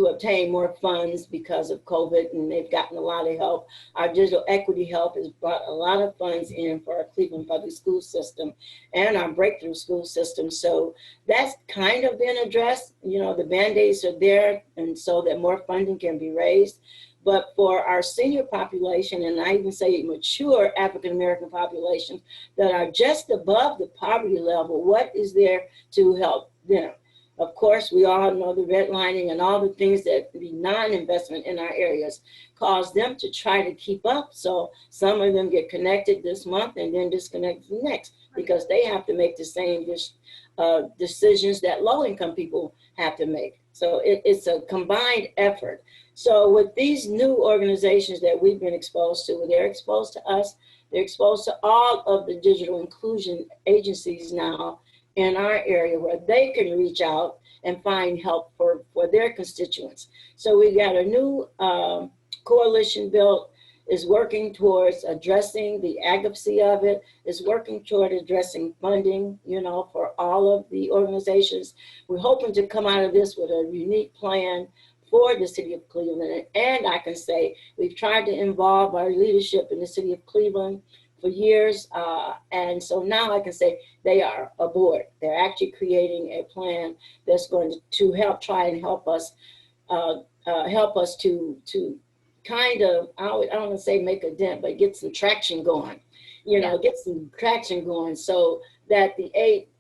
obtain more funds because of COVID, and they've gotten a lot of help. Our digital equity help has brought a lot of funds in for our Cleveland public school system and our breakthrough school system. So that's kind of been addressed. The Band-Aids are there, and so that more funding can be raised. But for our senior population, and I even say mature African-American populations that are just above the poverty level, what is there to help them? Of course, we all know the redlining and all the things that the non-investment in our areas cause them to try to keep up. So some of them get connected this month and then disconnected the next. because they have to make the same decisions that low-income people have to make. So it's a combined effort. So with these new organizations that we've been exposed to, they're exposed to us, they're exposed to all of the digital inclusion agencies now in our area where they can reach out and find help for their constituents. So we got a new coalition built, is working towards addressing the advocacy of it, is working toward addressing funding, for all of the organizations. We're hoping to come out of this with a unique plan for the city of Cleveland. And I can say we've tried to involve our leadership in the city of Cleveland for years. And so now I can say they are aboard. They're actually creating a plan that's going to help try and help us to kind of, I don't want to say make a dent, but get some traction going, get some traction going so that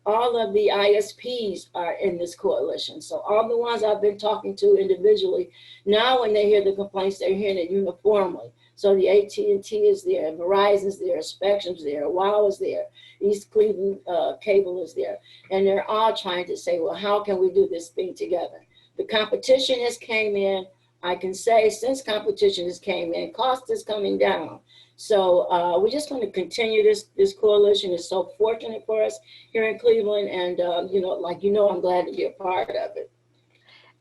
all of the ISPs are in this coalition. So all the ones I've been talking to individually, now when they hear the complaints, they're hearing it uniformly. So the AT&T is there, Verizon's there, Spectrum's there, WOW is there, East Cleveland Cable is there. And they're all trying to say, well, how can we do this thing together? The competition has came in. I can say since competition has came in, cost is coming down. So we're just going to continue this coalition. It's so fortunate for us here in Cleveland. And, I'm glad to be a part of it.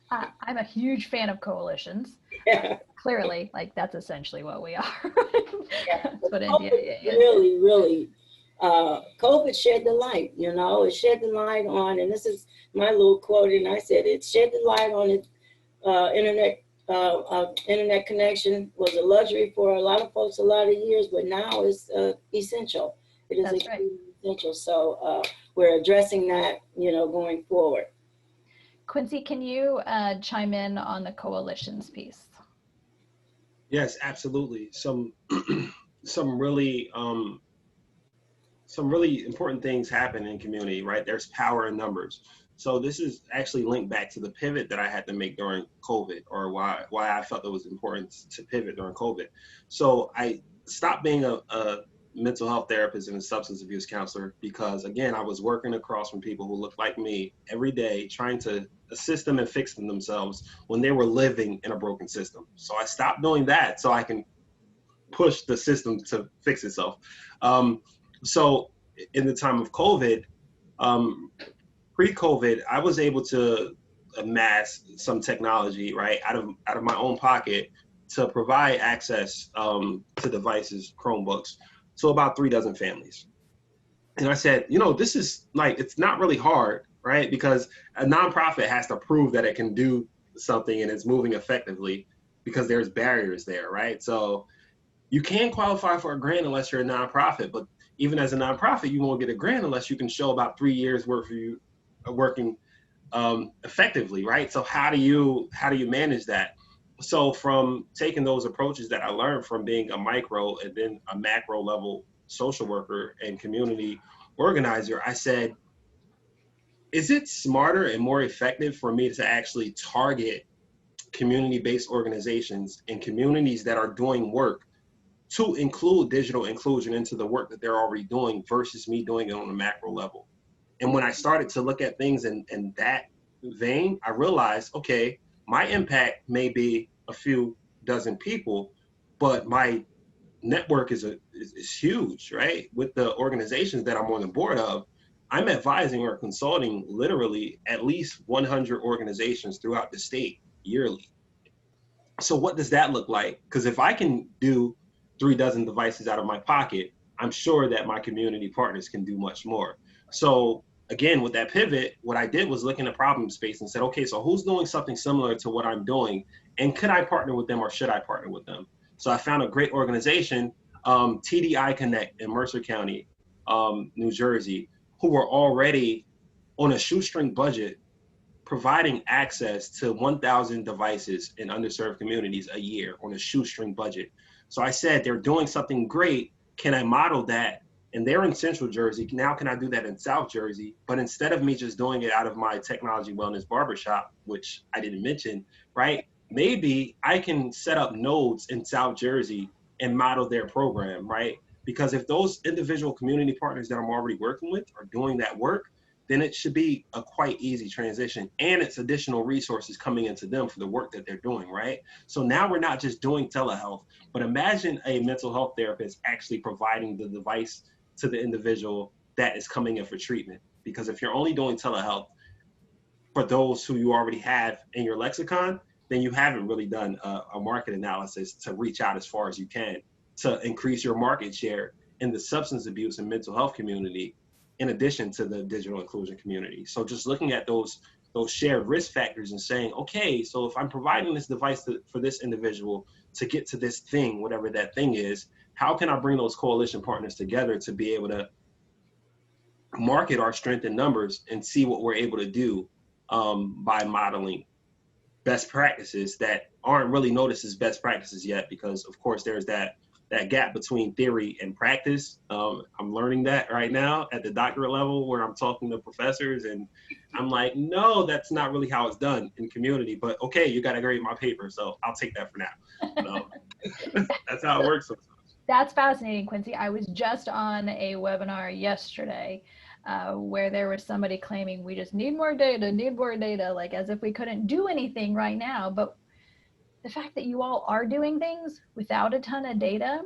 I'm a huge fan of coalitions. Yeah. Clearly, that's essentially what we are. Yeah. That's what COVID NDIA is. Really, COVID shed the light, it shed the light on, and this is my little quote, and I said, it shed the light on the internet. Internet connection was a luxury for a lot of folks a lot of years, but now it's essential. It is essential. So we're addressing that, going forward. Quincy, can you chime in on the coalitions piece? Yes, absolutely. Some really important things happen in community, right? There's power in numbers. So this is actually linked back to the pivot that I had to make during COVID, or why I felt it was important to pivot during COVID. So I stopped being a mental health therapist and a substance abuse counselor because, again, I was working across from people who looked like me every day, trying to assist them and fix them themselves when they were living in a broken system. So I stopped doing that so I can push the system to fix itself. So in the time of COVID, pre-COVID, I was able to amass some technology, right, out of my own pocket to provide access to devices, Chromebooks, to about 36 families. And I said, this is it's not really hard, right? Because a nonprofit has to prove that it can do something and it's moving effectively because there's barriers there, right? So you can qualify for a grant unless you're a nonprofit, but even as a nonprofit, you won't get a grant unless you can show about 3 years worth of you working effectively, right? So how do you manage that? So from taking those approaches that I learned from being a micro and then a macro level social worker and community organizer, I said, is it smarter and more effective for me to actually target community-based organizations and communities that are doing work to include digital inclusion into the work that they're already doing versus me doing it on a macro level? And when I started to look at things in that vein, I realized, okay, my impact may be a few dozen people, but my network is huge, right? With the organizations that I'm on the board of, I'm advising or consulting literally at least 100 organizations throughout the state yearly. So what does that look like? Because if I can do 36 devices out of my pocket, I'm sure that my community partners can do much more. So again, with that pivot, what I did was look in the problem space and said, okay, so who's doing something similar to what I'm doing? And could I partner with them or should I partner with them? So I found a great organization, TDI Connect in Mercer County, New Jersey, who were already on a shoestring budget, providing access to 1,000 devices in underserved communities a year on a shoestring budget. So I said, they're doing something great. Can I model that? And they're in Central Jersey. Now can I do that in South Jersey? But instead of me just doing it out of my technology wellness barbershop, which I didn't mention, right? Maybe I can set up nodes in South Jersey and model their program, right? Because if those individual community partners that I'm already working with are doing that work, then it should be a quite easy transition, and it's additional resources coming into them for the work that they're doing, right? So now we're not just doing telehealth, but imagine a mental health therapist actually providing the device to the individual that is coming in for treatment. Because if you're only doing telehealth for those who you already have in your lexicon, then you haven't really done a market analysis to reach out as far as you can to increase your market share in the substance abuse and mental health community, in addition to the digital inclusion community. So just looking at those shared risk factors and saying, okay, so if I'm providing this device for this individual to get to this thing, whatever that thing is, how can I bring those coalition partners together to be able to market our strength in numbers and see what we're able to do by modeling best practices that aren't really noticed as best practices yet, because of course there's that gap between theory and practice. I'm learning that right now at the doctorate level, where I'm talking to professors and I'm like, no, that's not really how it's done in community, but okay, you got to grade my paper, so I'll take that for now. That's how it works sometimes. That's fascinating, Quincy. I was just on a webinar yesterday where there was somebody claiming we just need more data, like as if we couldn't do anything right now. But the fact that you all are doing things without a ton of data,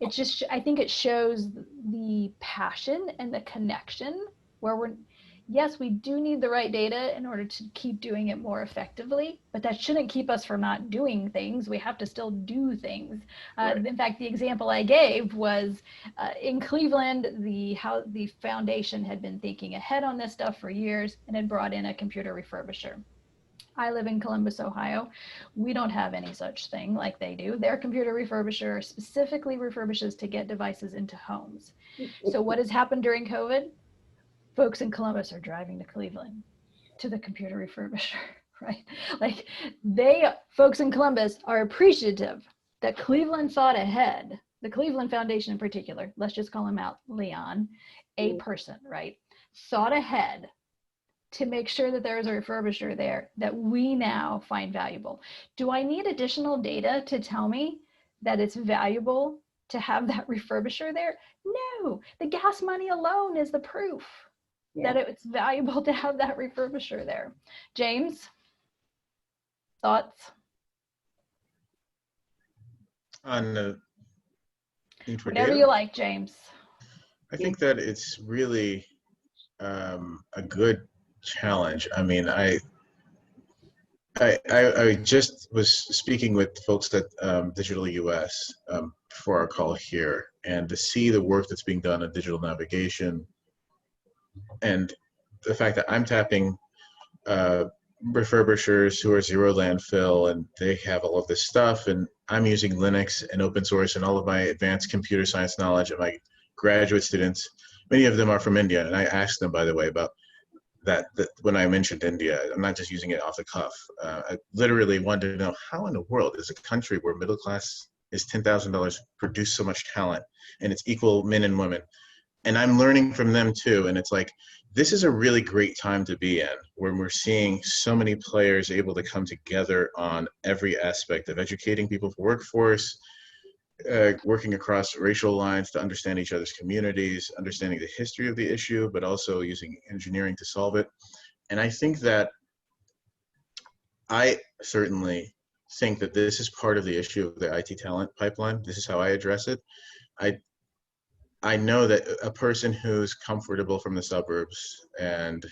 it's just, I think it shows the passion and the connection where yes, we do need the right data in order to keep doing it more effectively, but that shouldn't keep us from not doing things. We have to still do things. Right. In fact, the example I gave was in Cleveland, the foundation had been thinking ahead on this stuff for years and had brought in a computer refurbisher. I live in Columbus, Ohio. We don't have any such thing like they do. Their computer refurbisher specifically refurbishes to get devices into homes. So what has happened during COVID? Folks in Columbus are driving to Cleveland to the computer refurbisher, right? Like folks in Columbus are appreciative that Cleveland thought ahead. The Cleveland Foundation in particular, let's just call him out, Leon, a person, right? Thought ahead to make sure that there is a refurbisher there that we now find valuable. Do I need additional data to tell me that it's valuable to have that refurbisher there? No, the gas money alone is the proof that it's valuable to have that refurbisher there. James, thoughts? On the need for Whatever data? you like, James. I think that it's really a good challenge. I mean, I just was speaking with folks at Digital US before our call here, and to see the work that's being done on digital navigation, and the fact that I'm tapping refurbishers who are zero landfill, and they have all of this stuff, and I'm using Linux and open source and all of my advanced computer science knowledge of my graduate students. Many of them are from India, and I asked them, by the way, about that when I mentioned India. I'm not just using it off the cuff. I literally wanted to know, how in the world is a country where middle class is $10,000 produce so much talent, and it's equal men and women? And I'm learning from them too. And it's like, this is a really great time to be in, when we're seeing so many players able to come together on every aspect of educating people for workforce, working across racial lines to understand each other's communities, understanding the history of the issue, but also using engineering to solve it. And I think that I certainly think that this is part of the issue of the IT talent pipeline. This is how I address it. I know that a person who's comfortable from the suburbs and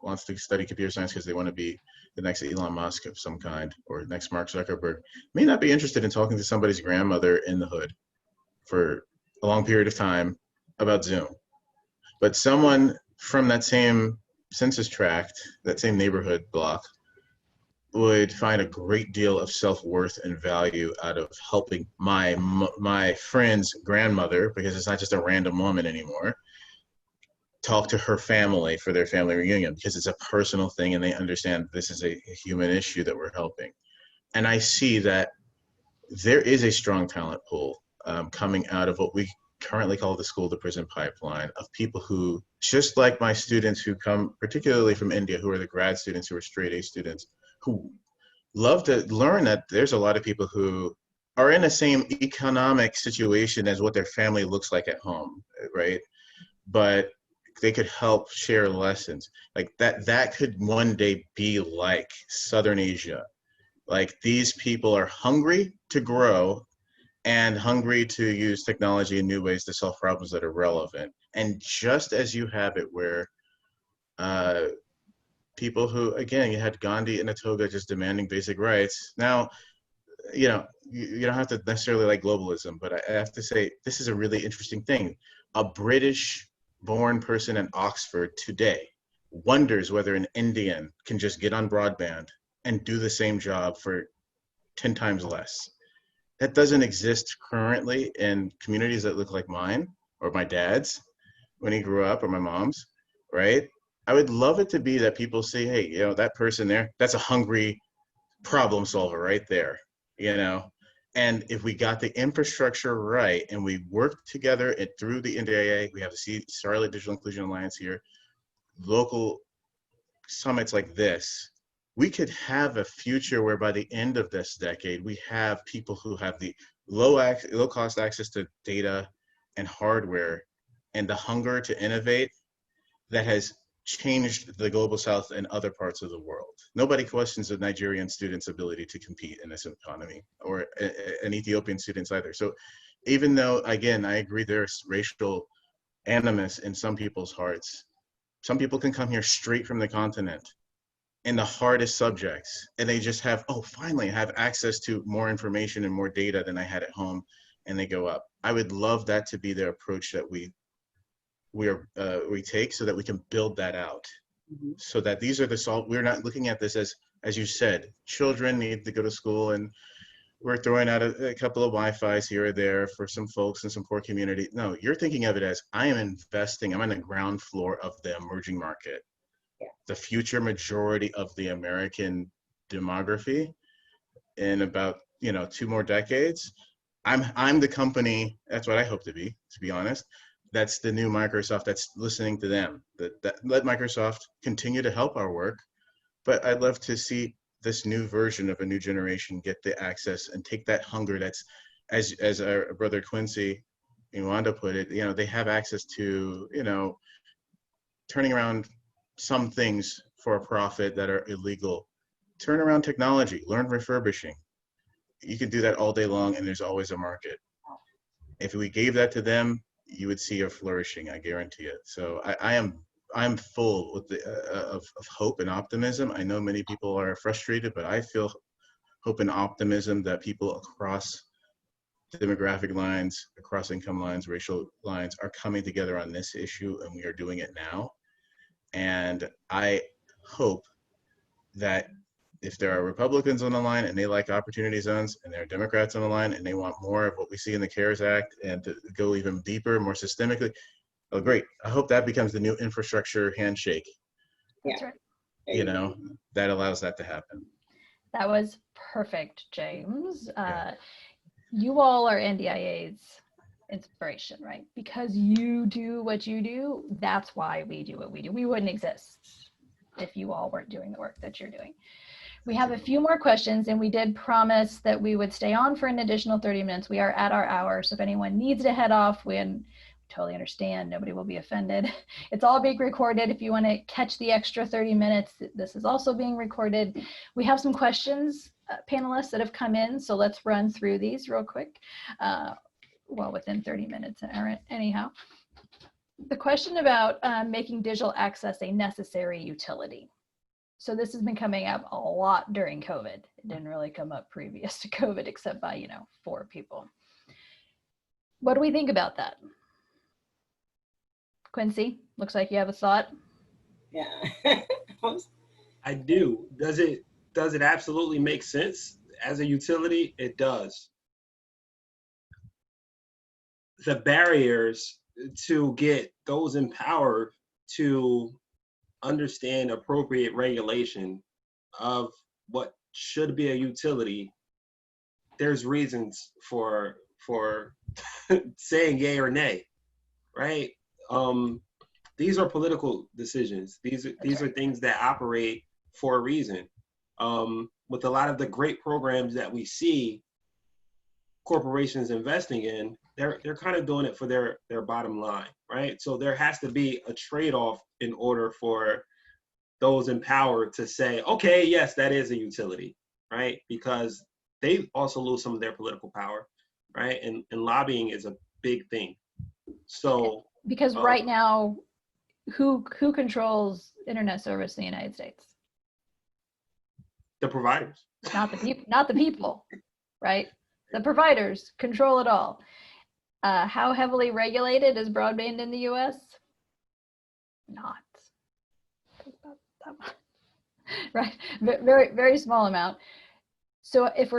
wants to study computer science because they want to be the next Elon Musk of some kind, or next Mark Zuckerberg, may not be interested in talking to somebody's grandmother in the hood for a long period of time about Zoom. But someone from that same census tract, that same neighborhood block, would find a great deal of self-worth and value out of helping my friend's grandmother, because it's not just a random woman anymore, talk to her family for their family reunion, because it's a personal thing and they understand this is a human issue that we're helping. And I see that there is a strong talent pool coming out of what we currently call the school to prison pipeline, of people who, just like my students who come particularly from India, who are the grad students, who are straight A students, who love to learn that there's a lot of people who are in the same economic situation as what their family looks like at home, right? But they could help share lessons like that could one day be like Southern Asia. Like these people are hungry to grow and hungry to use technology in new ways to solve problems that are relevant. And just as you have it where uh, people who, again, you had Gandhi in a toga just demanding basic rights. Now, you don't have to necessarily like globalism, but I have to say, this is a really interesting thing. A British born person in Oxford today wonders whether an Indian can just get on broadband and do the same job for 10 times less. That doesn't exist currently in communities that look like mine or my dad's when he grew up or my mom's, right? I would love it to be that people say, hey, that person there, that's a hungry problem solver right there, you know? And if we got the infrastructure right and we work together and through the NDIA, we have the Charlotte Digital Inclusion Alliance here, local summits like this, we could have a future where by the end of this decade, we have people who have the low cost access to data and hardware and the hunger to innovate that has changed the global south and other parts of the world. Nobody questions a Nigerian student's ability to compete in this economy or an Ethiopian student's either. So even though, again, I agree there's racial animus in some people's hearts, some people can come here straight from the continent in the hardest subjects and they just have, finally I have access to more information and more data than I had at home, and they go up. I would love that to be the approach that we take so that we can build that out. Mm-hmm. So that these are we're not looking at this as you said, children need to go to school and we're throwing out a couple of Wi-Fi's here or there for some folks in some poor community. No, you're thinking of it as I'm on the ground floor of the emerging market. Yeah. The future majority of the American demography in about 2 more decades. I'm the company, that's what I hope to be honest. That's the new Microsoft that's listening to them. That let Microsoft continue to help our work, but I'd love to see this new version of a new generation get the access and take that hunger that's, as our brother Quincy and Wanda put it, they have access to, turning around some things for a profit that are illegal. Turn around technology, learn refurbishing. You can do that all day long and there's always a market. If we gave that to them, you would see a flourishing, I guarantee it. So I'm full with of hope and optimism. I know many people are frustrated, but I feel hope and optimism that people across demographic lines, across income lines, racial lines are coming together on this issue, and we are doing it now. And I hope that if there are Republicans on the line and they like opportunity zones, and there are Democrats on the line and they want more of what we see in the CARES Act and to go even deeper, more systemically, oh, great. I hope that becomes the new infrastructure handshake. That's right. That allows that to happen. That was perfect, James. You all are NDIA's inspiration, right? Because you do what you do, that's why we do what we do. We wouldn't exist if you all weren't doing the work that you're doing. We have a few more questions, and we did promise that we would stay on for an additional 30 minutes. We are at our hour, so if anyone needs to head off, we totally understand. Nobody will be offended. It's all being recorded. If you want to catch the extra 30 minutes, this is also being recorded. We have some questions, panelists, that have come in, so let's run through these real quick. Well, within 30 minutes, anyhow. The question about making digital access a necessary utility. So this has been coming up a lot during COVID. It didn't really come up previous to COVID, except by, 4 people. What do we think about that? Quincy, looks like you have a thought. Yeah. I do. Does it absolutely make sense as a utility? It does. The barriers to get those empowered to understand appropriate regulation of what should be a utility, there's reasons for saying yay or nay, right? These are political decisions. These are things that operate for a reason. With a lot of the great programs that we see, corporations investing in, they're kind of doing it for their bottom line, right? So there has to be a trade-off in order for those in power to say, okay, yes, that is a utility, right? Because they also lose some of their political power, right? And lobbying is a big thing. So because right now, who controls internet service in the United States? the providers. Not the people, right? The providers control it all. How heavily regulated is broadband in the US? Not. Right? Very, very small amount. So if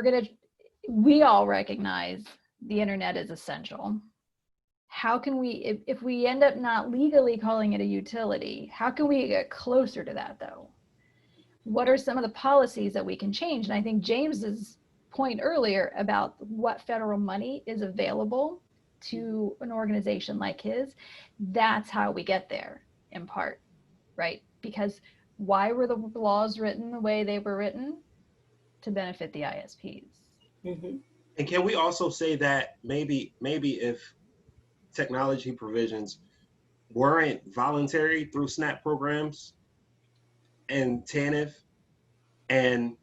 we all recognize the internet is essential. How can we, if we end up not legally calling it a utility, how can we get closer to that though? What are some of the policies that we can change? And I think James's point earlier about what federal money is available to an organization like his, that's how we get there in part, right? Because why were the laws written the way they were written? To benefit the ISPs. Mm-hmm. And can we also say that maybe if technology provisions weren't voluntary through SNAP programs and TANF and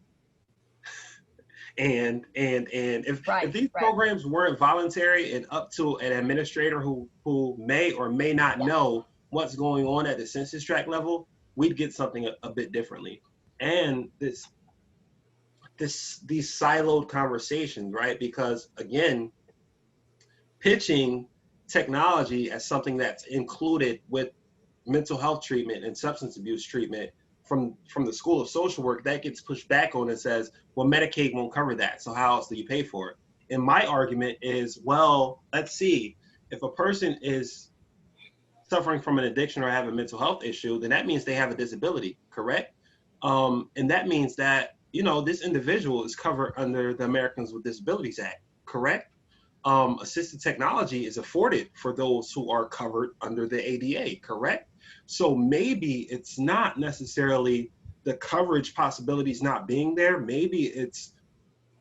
if these programs weren't voluntary and up to an administrator who may or may not know what's going on at the census tract level, we'd get something a bit differently. And these siloed conversations, right? Because again, pitching technology as something that's included with mental health treatment and substance abuse treatment from the School of Social Work, that gets pushed back on and says, well, Medicaid won't cover that, so how else do you pay for it? And my argument is, well, let's see, if a person is suffering from an addiction or have a mental health issue, then that means they have a disability, correct? And that means that, this individual is covered under the Americans with Disabilities Act, correct? Assistive technology is afforded for those who are covered under the ADA, correct? So maybe it's not necessarily the coverage possibilities not being there. Maybe it's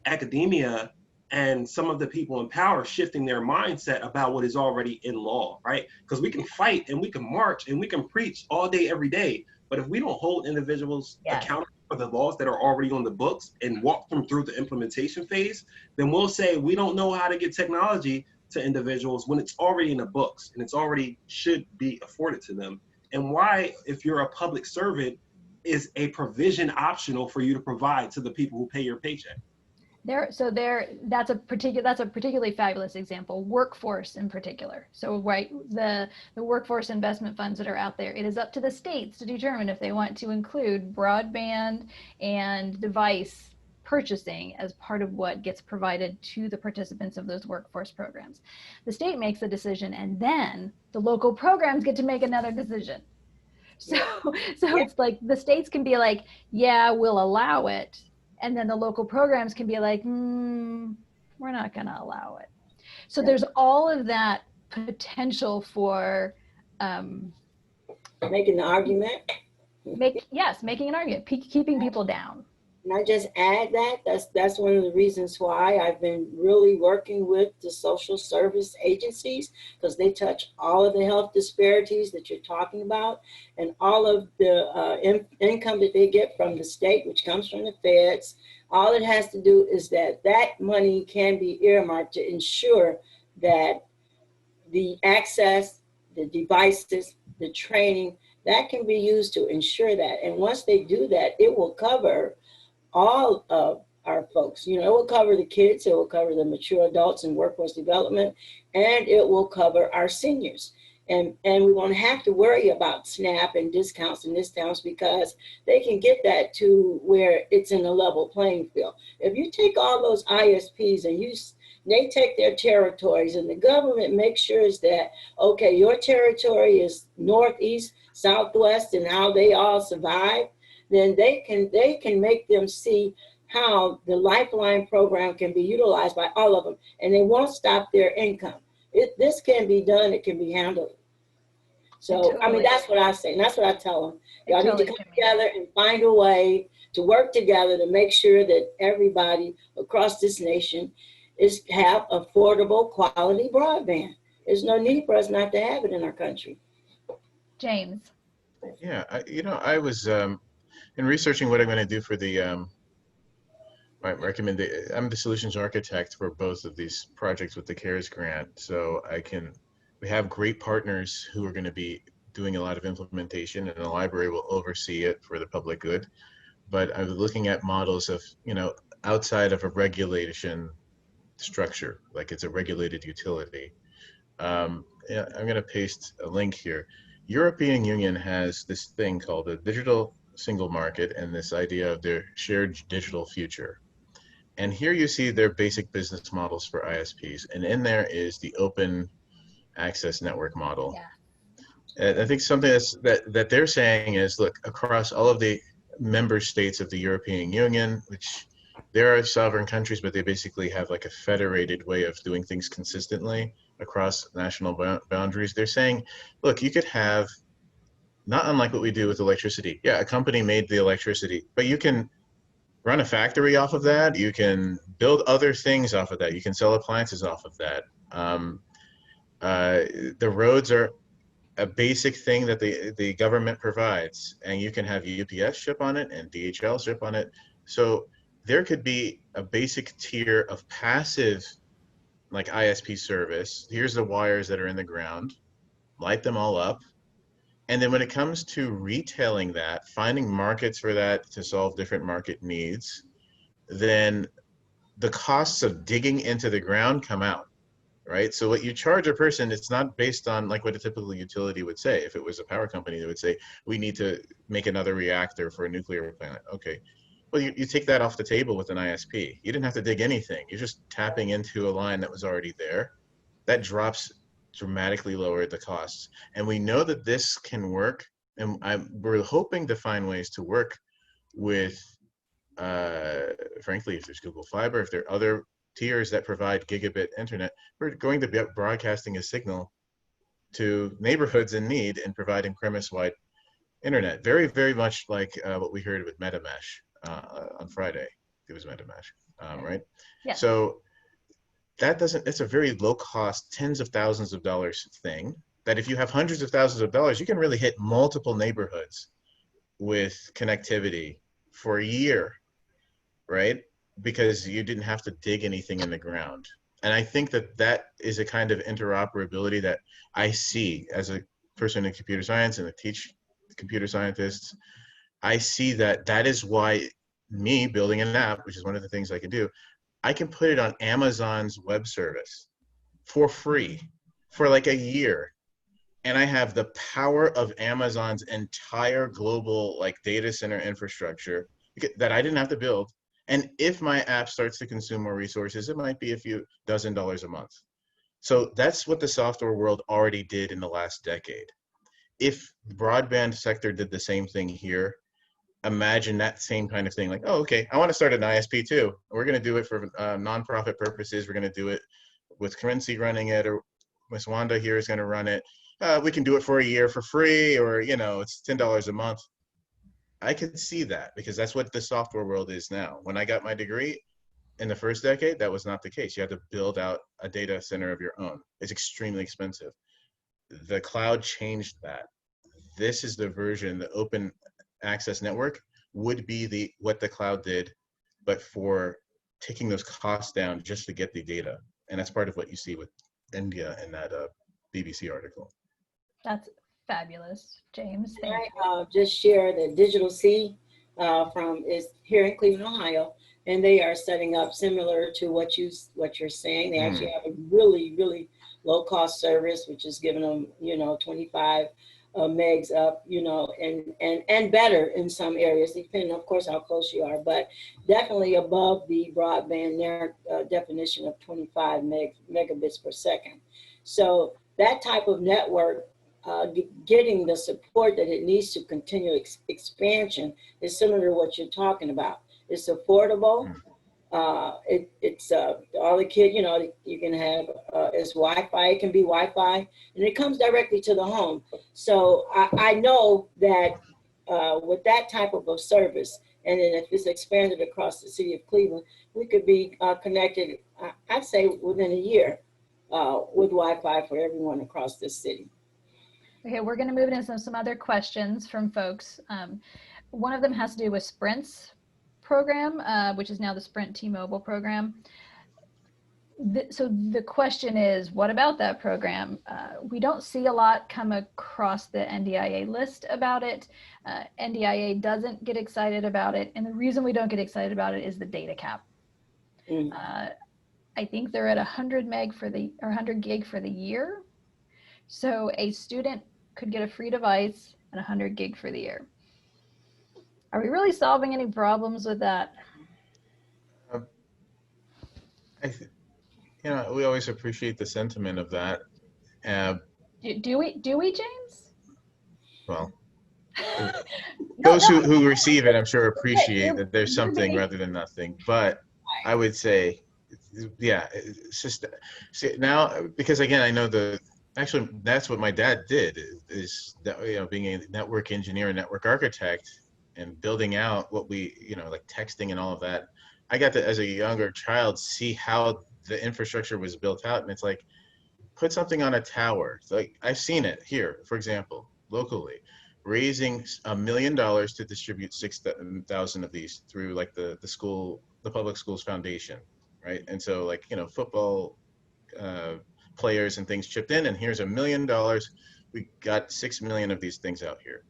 academia and some of the people in power shifting their mindset about what is already in law, right? Because we can fight and we can march and we can preach all day, every day. But if we don't hold individuals accountable for the laws that are already on the books and walk them through the implementation phase, then we'll say we don't know how to get technology to individuals when it's already in the books and it's already should be afforded to them. And why, if you're a public servant, is a provision optional for you to provide to the people who pay your paycheck? That's a particularly fabulous example, workforce in particular. So the workforce investment funds that are out there, it is up to the states to determine if they want to include broadband and device purchasing as part of what gets provided to the participants of those workforce programs. The state makes the decision, and then the local programs get to make another decision. So it's like the states can be like, yeah, we'll allow it. And then the local programs can be like, we're not going to allow it. So there's all of that potential for making the argument. Making an argument, keeping people down. And I just add that's one of the reasons why I've been really working with the social service agencies, because they touch all of the health disparities that you're talking about, and all of the income that they get from the state, which comes from the feds. All it has to do is that money can be earmarked to ensure that the access, the devices, the training, that can be used to ensure that. And once they do that, it will cover all of our folks. It will cover the kids, it will cover the mature adults in workforce development, and it will cover our seniors. And we won't have to worry about SNAP and discounts and discounts, because they can get that to where it's in a level playing field. If you take all those ISPs and they take their territories, and the government makes sure is that, okay, your territory is northeast, southwest, and how they all survive, then they can make them see how the Lifeline program can be utilized by all of them, and they won't stop their income. This can be done, it can be handled. So, that's what I say, and that's what I tell them. Y'all need to come together and find a way to work together to make sure that everybody across this nation is have affordable quality broadband. There's no need for us not to have it in our country. James. Yeah, I was in researching what I'm going to do for the my recommendation. I'm the solutions architect for both of these projects with the CARES grant, so we have great partners who are going to be doing a lot of implementation, and the library will oversee it for the public good. But I was looking at models of, outside of a regulation structure, like it's a regulated utility. Yeah, I'm going to paste a link here. European Union has this thing called a digital single market and this idea of their shared digital future. And here you see their basic business models for ISPs. And in there is the open access network model. Yeah. And I think something that they're saying is, look, across all of the member states of the European Union, which there are sovereign countries, but they basically have like a federated way of doing things consistently across national boundaries. They're saying, look, you could have, not unlike what we do with electricity. Yeah, a company made the electricity, but you can run a factory off of that. You can build other things off of that. You can sell appliances off of that. The roads are a basic thing that the government provides, and you can have UPS ship on it and DHL ship on it. So there could be a basic tier of passive, like ISP service. Here's the wires that are in the ground, light them all up. And then when it comes to retailing that, finding markets for that to solve different market needs, then the costs of digging into the ground come out, right? So what you charge a person, it's not based on like what a typical utility would say. If it was a power company, they would say, we need to make another reactor for a nuclear plant. Okay. Well, you take that off the table with an ISP. You didn't have to dig anything. You're just tapping into a line that was already there. That drops dramatically lower the costs. And we know that this can work. And we're hoping to find ways to work with, frankly, if there's Google Fiber, if there are other tiers that provide gigabit internet, we're going to be broadcasting a signal to neighborhoods in need and providing premise-wide internet. Very, very much like what we heard with MetaMesh on Friday. It was MetaMesh, right? Yeah. So it's a very low cost, tens of thousands of dollars thing that if you have hundreds of thousands of dollars, you can really hit multiple neighborhoods with connectivity for a year, right? Because you didn't have to dig anything in the ground. And I think that is a kind of interoperability that I see as a person in computer science and I teach computer scientists. I see that is why me building an app, which is one of the things I can do, I can put it on Amazon's web service for free for like a year. And I have the power of Amazon's entire global like data center infrastructure that I didn't have to build. And if my app starts to consume more resources, it might be a few dozen dollars a month. So that's what the software world already did in the last decade. If the broadband sector did the same thing here, imagine that same kind of thing. Like, oh, okay, I want to start an ISP too. We're going to do it for nonprofit purposes. We're going to do it with currency running it, or Miss Wanda here is going to run it. We can do it for a year for free, or it's $10 a month. I could see that because that's what the software world is now. When I got my degree in the first decade, that was not the case. You had to build out a data center of your own. It's extremely expensive. The cloud changed that. This is the version, the open access network would be what the cloud did, but for taking those costs down just to get the data. And that's part of what you see with India in that BBC article. That's fabulous, James. Can I just share the Digital C is here in Cleveland, Ohio, and they are setting up similar to what you're saying. They actually have a really, really low cost service, which is giving them 25 megs up, and better in some areas, depending, of course, how close you are, but definitely above the broadband definition of 25 megabits per second. So that type of network, getting the support that it needs to continue expansion is similar to what you're talking about. It's affordable. It's all the kid, you can have it's Wi-Fi. It can be Wi-Fi, and it comes directly to the home. So I know that with that type of a service, And then if it's expanded across the city of Cleveland, we could be connected, I'd say within a year with Wi-Fi for everyone across this city. Okay, we're going to move into some other questions from folks. One of them has to do with Sprint's program, which is now the Sprint T-Mobile program. So the question is, what about that program? We don't see a lot come across the NDIA list about it. NDIA doesn't get excited about it. And the reason we don't get excited about it is the data cap. I think they're at 100 meg for the, or 100 gig for the year. So a student could get a free device and 100 gig for the year. Are we really solving any problems with that? You know, we always appreciate the sentiment of that. Do we, James? Well, No, those no. who receive it, I'm sure appreciate that there's You're something being- rather than nothing. But I would say, yeah, it's just see, now, because again, I know actually that's what my dad did, is that, you know, being a network engineer and network architect and building out what we, you know, like texting and all of that. I got to, as a younger child, see how the infrastructure was built out, and it's like, put something on a tower. Like, I've seen it here, for example, locally, raising $1 million to distribute 6,000 of these through like the public schools foundation, right? And so, like, you know, football players and things chipped in, and here's $1 million. We got 6 million of these things out here.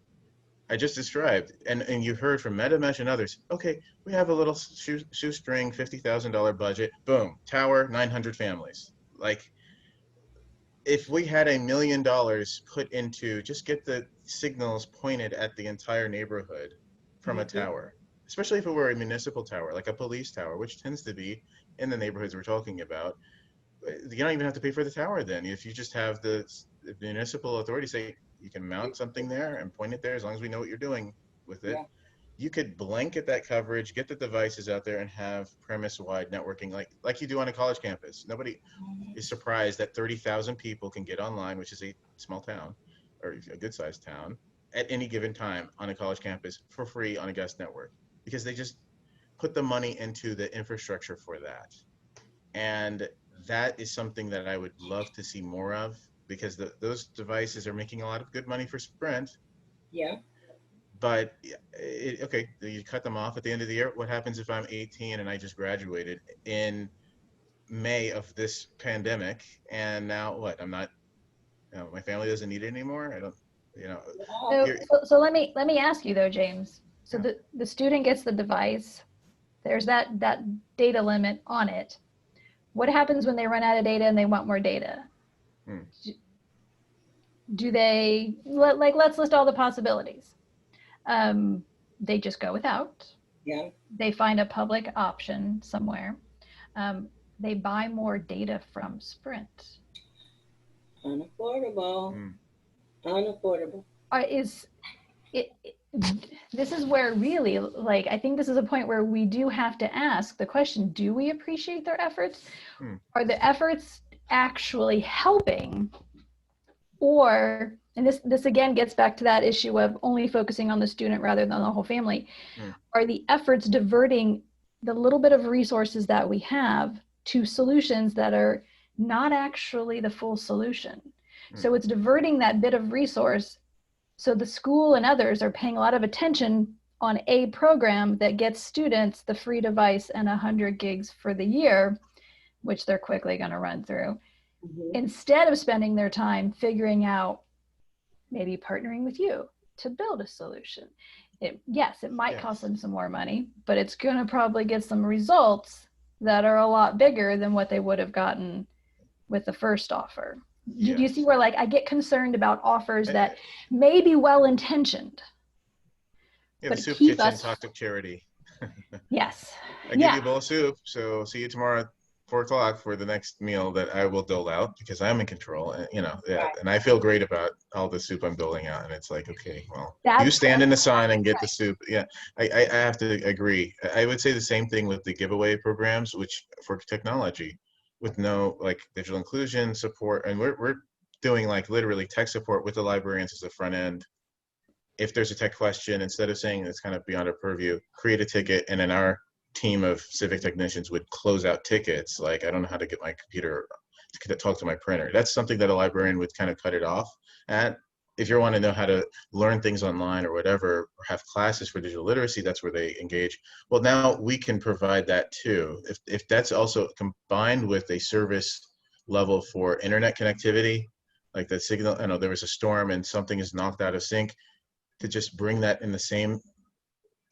I just described, and you heard from MetaMesh and others. Okay, we have a little shoestring $50,000 budget. Boom, tower, 900 families. Like, if we had $1 million put into just get the signals pointed at the entire neighborhood from a tower, especially if it were a municipal tower, like a police tower, which tends to be in the neighborhoods we're talking about, you don't even have to pay for the tower then. If you just have the municipal authority say, you can mount something there and point it there, as long as we know what you're doing with it. You could blanket that coverage, get the devices out there, and have premise-wide networking like you do on a college campus. Nobody is surprised that 30,000 people can get online, which is a small town or a good-sized town, at any given time on a college campus for free on a guest network, because they just put the money into the infrastructure for that. And that is something that I would love to see more of, because those devices are making a lot of good money for Sprint. Yeah. But okay, you cut them off at the end of the year. What happens if I'm 18 and I just graduated in May of this pandemic, and now what? I'm not, you know, my family doesn't need it anymore. I don't, you know. So let me ask you though, James. So the student gets the device. There's that data limit on it. What happens when they run out of data and they want more data? Do they, let's list all the possibilities. They just go without. Yeah. They find a public option somewhere. They buy more data from Sprint. Unaffordable. Unaffordable. This is where really, like, I think this is a point where we do have to ask the question, do we appreciate their efforts? Are the efforts actually helping? Or, and this again gets back to that issue of only focusing on the student rather than the whole family. Are the efforts diverting the little bit of resources that we have to solutions that are not actually the full solution? So it's diverting that bit of resource. So the school and others are paying a lot of attention on a program that gets students the free device and 100 gigs for the year, which they're quickly going to run through, instead of spending their time figuring out, maybe partnering with you to build a solution. Yes, it might cost them some more money, but it's going to probably get some results that are a lot bigger than what they would have gotten with the first offer. Do you see where, like, I get concerned about offers that may be well-intentioned? Yeah, but the soup keep kitchen us... toxic charity. Yes. I give you a bowl of soup, so see you tomorrow at 4 o'clock for the next meal that I will dole out, because I'm in control, and, you know, and I feel great about all the soup I'm doling out. And it's like, okay, well, you stand in the sun and get the soup. Yeah, I have to agree. I would say the same thing with the giveaway programs, which for technology, with no like digital inclusion support, and we're doing like literally tech support with the librarians as the front end. if there's a tech question, instead of saying it's kind of beyond our purview, create a ticket, and then our team of civic technicians would close out tickets. Like, I don't know how to get my computer to talk to my printer. That's something that a librarian would kind of cut it off at. If you want to know how to learn things online or whatever, or have classes for digital literacy, that's where they engage. Well, now we can provide that too. If that's also combined with a service level for internet connectivity, like the signal, I know there was a storm and something is knocked out of sync, to just bring that in the same,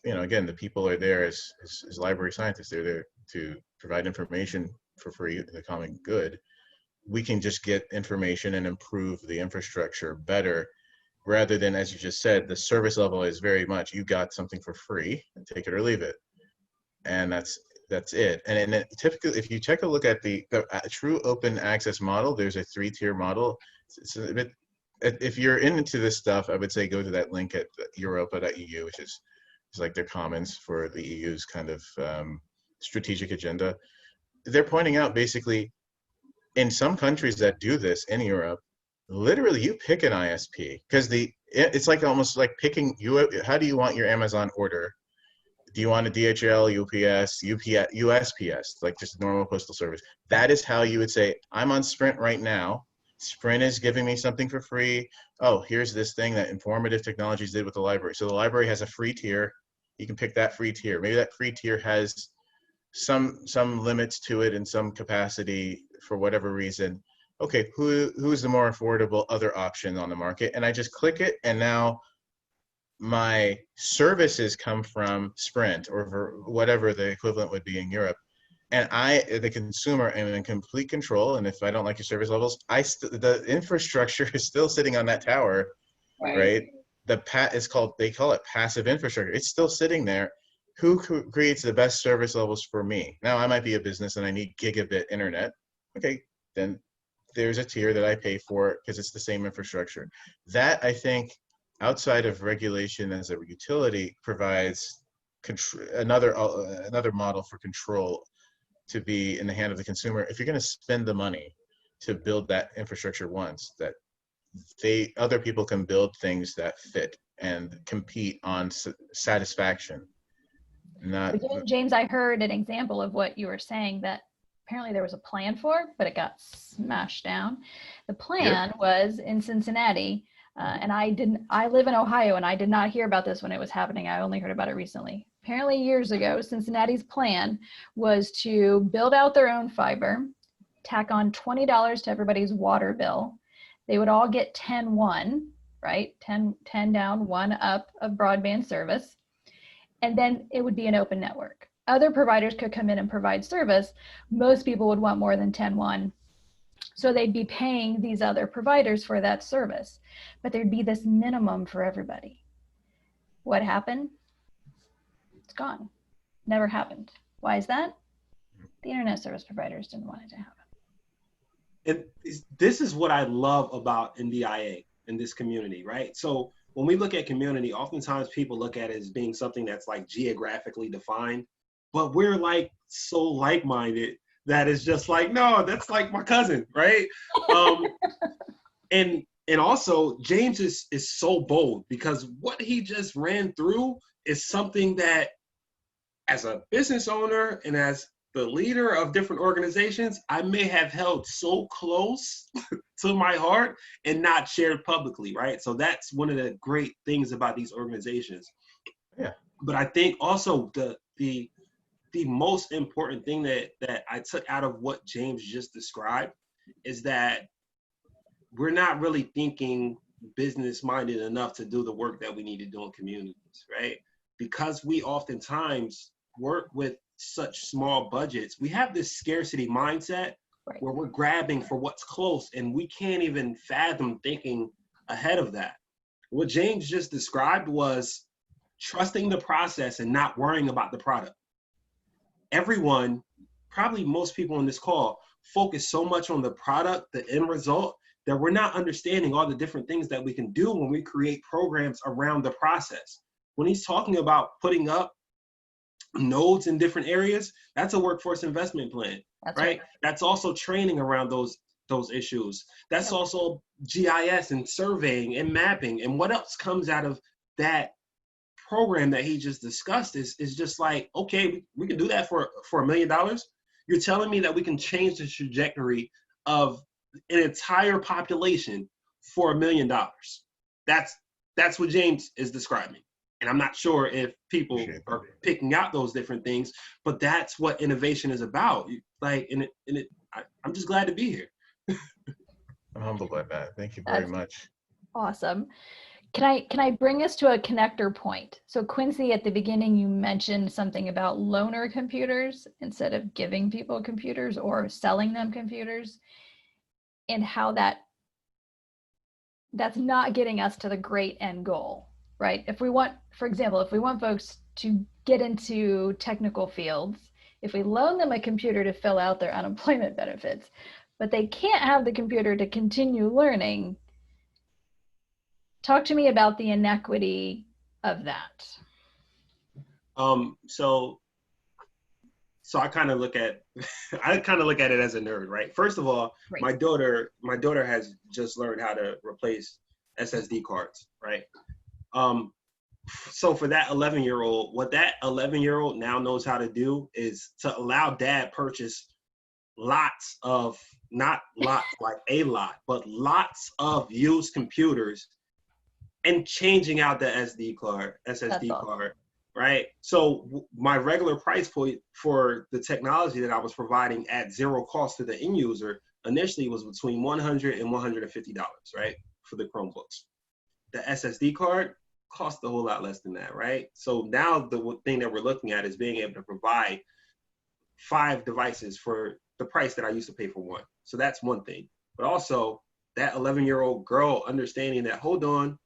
again, the people are there as library scientists. They're there to provide information for free, the common good. We can just get information and improve the infrastructure better, rather than, as you just said, the service level is very much, you got something for free and take it or leave it. And that's it. And then typically, if you take a look at the true open access model, there's a 3-tier model. It's a bit, if you're into this stuff, I would say go to that link at europa.eu, which is like their commons for the EU's kind of strategic agenda. They're pointing out basically, in some countries that do this in Europe, literally you pick an ISP, because it's like almost like picking how do you want your Amazon order? Do you want a DHL, UPS, USPS, like just normal postal service? That is how you would say, I'm on Sprint right now. Sprint is giving me something for free. Oh, here's this thing that Informative Technologies did with the library. So the library has a free tier. You can pick that free tier. Maybe that free tier has some limits to it in some capacity for whatever reason. Okay, who's the more affordable other option on the market? And I just click it, and now my services come from Sprint or whatever the equivalent would be in Europe. And I, the consumer, am in complete control. And if I don't like your service levels, the infrastructure is still sitting on that tower, right? They call it passive infrastructure. It's still sitting there. Who creates the best service levels for me? Now, I might be a business and I need gigabit internet. Okay, then there's a tier that I pay for because it's the same infrastructure. That, I think, outside of regulation as a utility, provides another model for control to be in the hand of the consumer. If you're going to spend the money to build that infrastructure once, that other people can build things that fit and compete on satisfaction. James, I heard an example of what you were saying that apparently there was a plan for, but it got smashed down. The plan was in Cincinnati, and I live in Ohio, and I did not hear about this when it was happening. I only heard about it recently. Apparently years ago, Cincinnati's plan was to build out their own fiber, tack on $20 to everybody's water bill. They would all get 10-1, right? 10 down, 1 up of broadband service. And then it would be an open network. Other providers could come in and provide service. Most people would want more than 10-1. So they'd be paying these other providers for that service, but there'd be this minimum for everybody. What happened? It's gone. Never happened. Why is that? The internet service providers didn't want it to happen. And this is what I love about NDIA in this community, right? So when we look at community, oftentimes people look at it as being something that's like geographically defined, but we're like so like-minded that it's just like, no, that's like my cousin, right? And also James is so bold, because what he just ran through is something that, as a business owner and as the leader of different organizations, I may have held so close to my heart and not shared publicly, right? So that's one of the great things about these organizations. Yeah. But I think also the most important thing that I took out of what James just described is that we're not really thinking business-minded enough to do the work that we need to do in communities, right? Because we oftentimes work with such small budgets, we have this scarcity mindset, right, where we're grabbing for what's close and we can't even fathom thinking ahead of that. What James just described was trusting the process and not worrying about the product. Everyone, probably most people on this call, focus so much on the product, the end result, that we're not understanding all the different things that we can do when we create programs around the process. When he's talking about putting up nodes in different areas, that's a workforce investment plan, right? That's also training around those issues. That's also GIS and surveying and mapping. And what else comes out of that program that he just discussed is just like, okay, we can do that for $1 million. You're telling me that we can change the trajectory of an entire population for $1 million. That's what James is describing. And I'm not sure if people are picking out those different things, but that's what innovation is about. Like, I'm just glad to be here. I'm humbled by that. Thank you very much. Awesome. Can I bring us to a connector point? So Quincy, at the beginning, you mentioned something about loaner computers instead of giving people computers or selling them computers, and how that's not getting us to the great end goal, right? If we want, for example, if we want folks to get into technical fields, if we loan them a computer to fill out their unemployment benefits, but they can't have the computer to continue learning, talk to me about the inequity of that. So I kind of look at it as a nerd, right? First of all, Right. my daughter has just learned how to replace SSD cards, right? So for that 11-year-old, what that 11-year-old now knows how to do is to allow dad purchase lots of, not lots like a lot, but lots of used computers and changing out the SSD card, right? So my regular price point for the technology that I was providing at zero cost to the end user initially was between $100 and $150, right? For the Chromebooks. The SSD card cost a whole lot less than that, right? So now the thing that we're looking at is being able to provide 5 devices for the price that I used to pay for one. So that's one thing. But also that 11-year-old girl understanding that, hold on,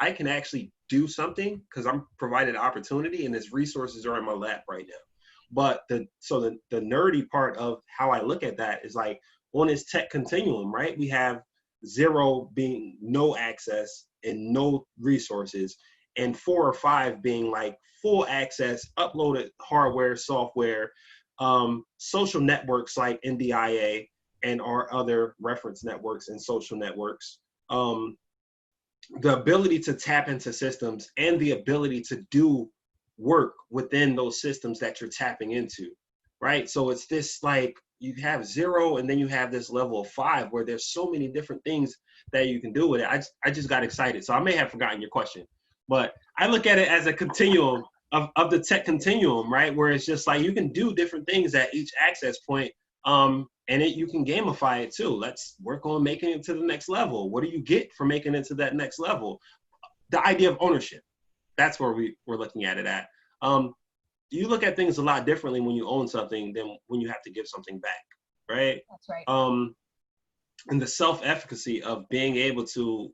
I can actually do something because I'm provided opportunity and these resources are in my lap right now. But the nerdy part of how I look at that is like on this tech continuum, right? We have 0 being no access and no resources, and 4 or 5 being like full access, uploaded hardware, software, social networks like NDIA and our other reference networks and social networks, the ability to tap into systems and the ability to do work within those systems that you're tapping into, right? So it's this like, you have 0 and then you have this level of 5 where there's so many different things that you can do with it. I just got excited. So I may have forgotten your question, but I look at it as a continuum of the tech continuum, right? Where it's just like, you can do different things at each access point. And you can gamify it too. Let's work on making it to the next level. What do you get for making it to that next level? The idea of ownership. That's where we're looking at it at. You look at things a lot differently when you own something than when you have to give something back, right? That's right. And the self-efficacy of being able to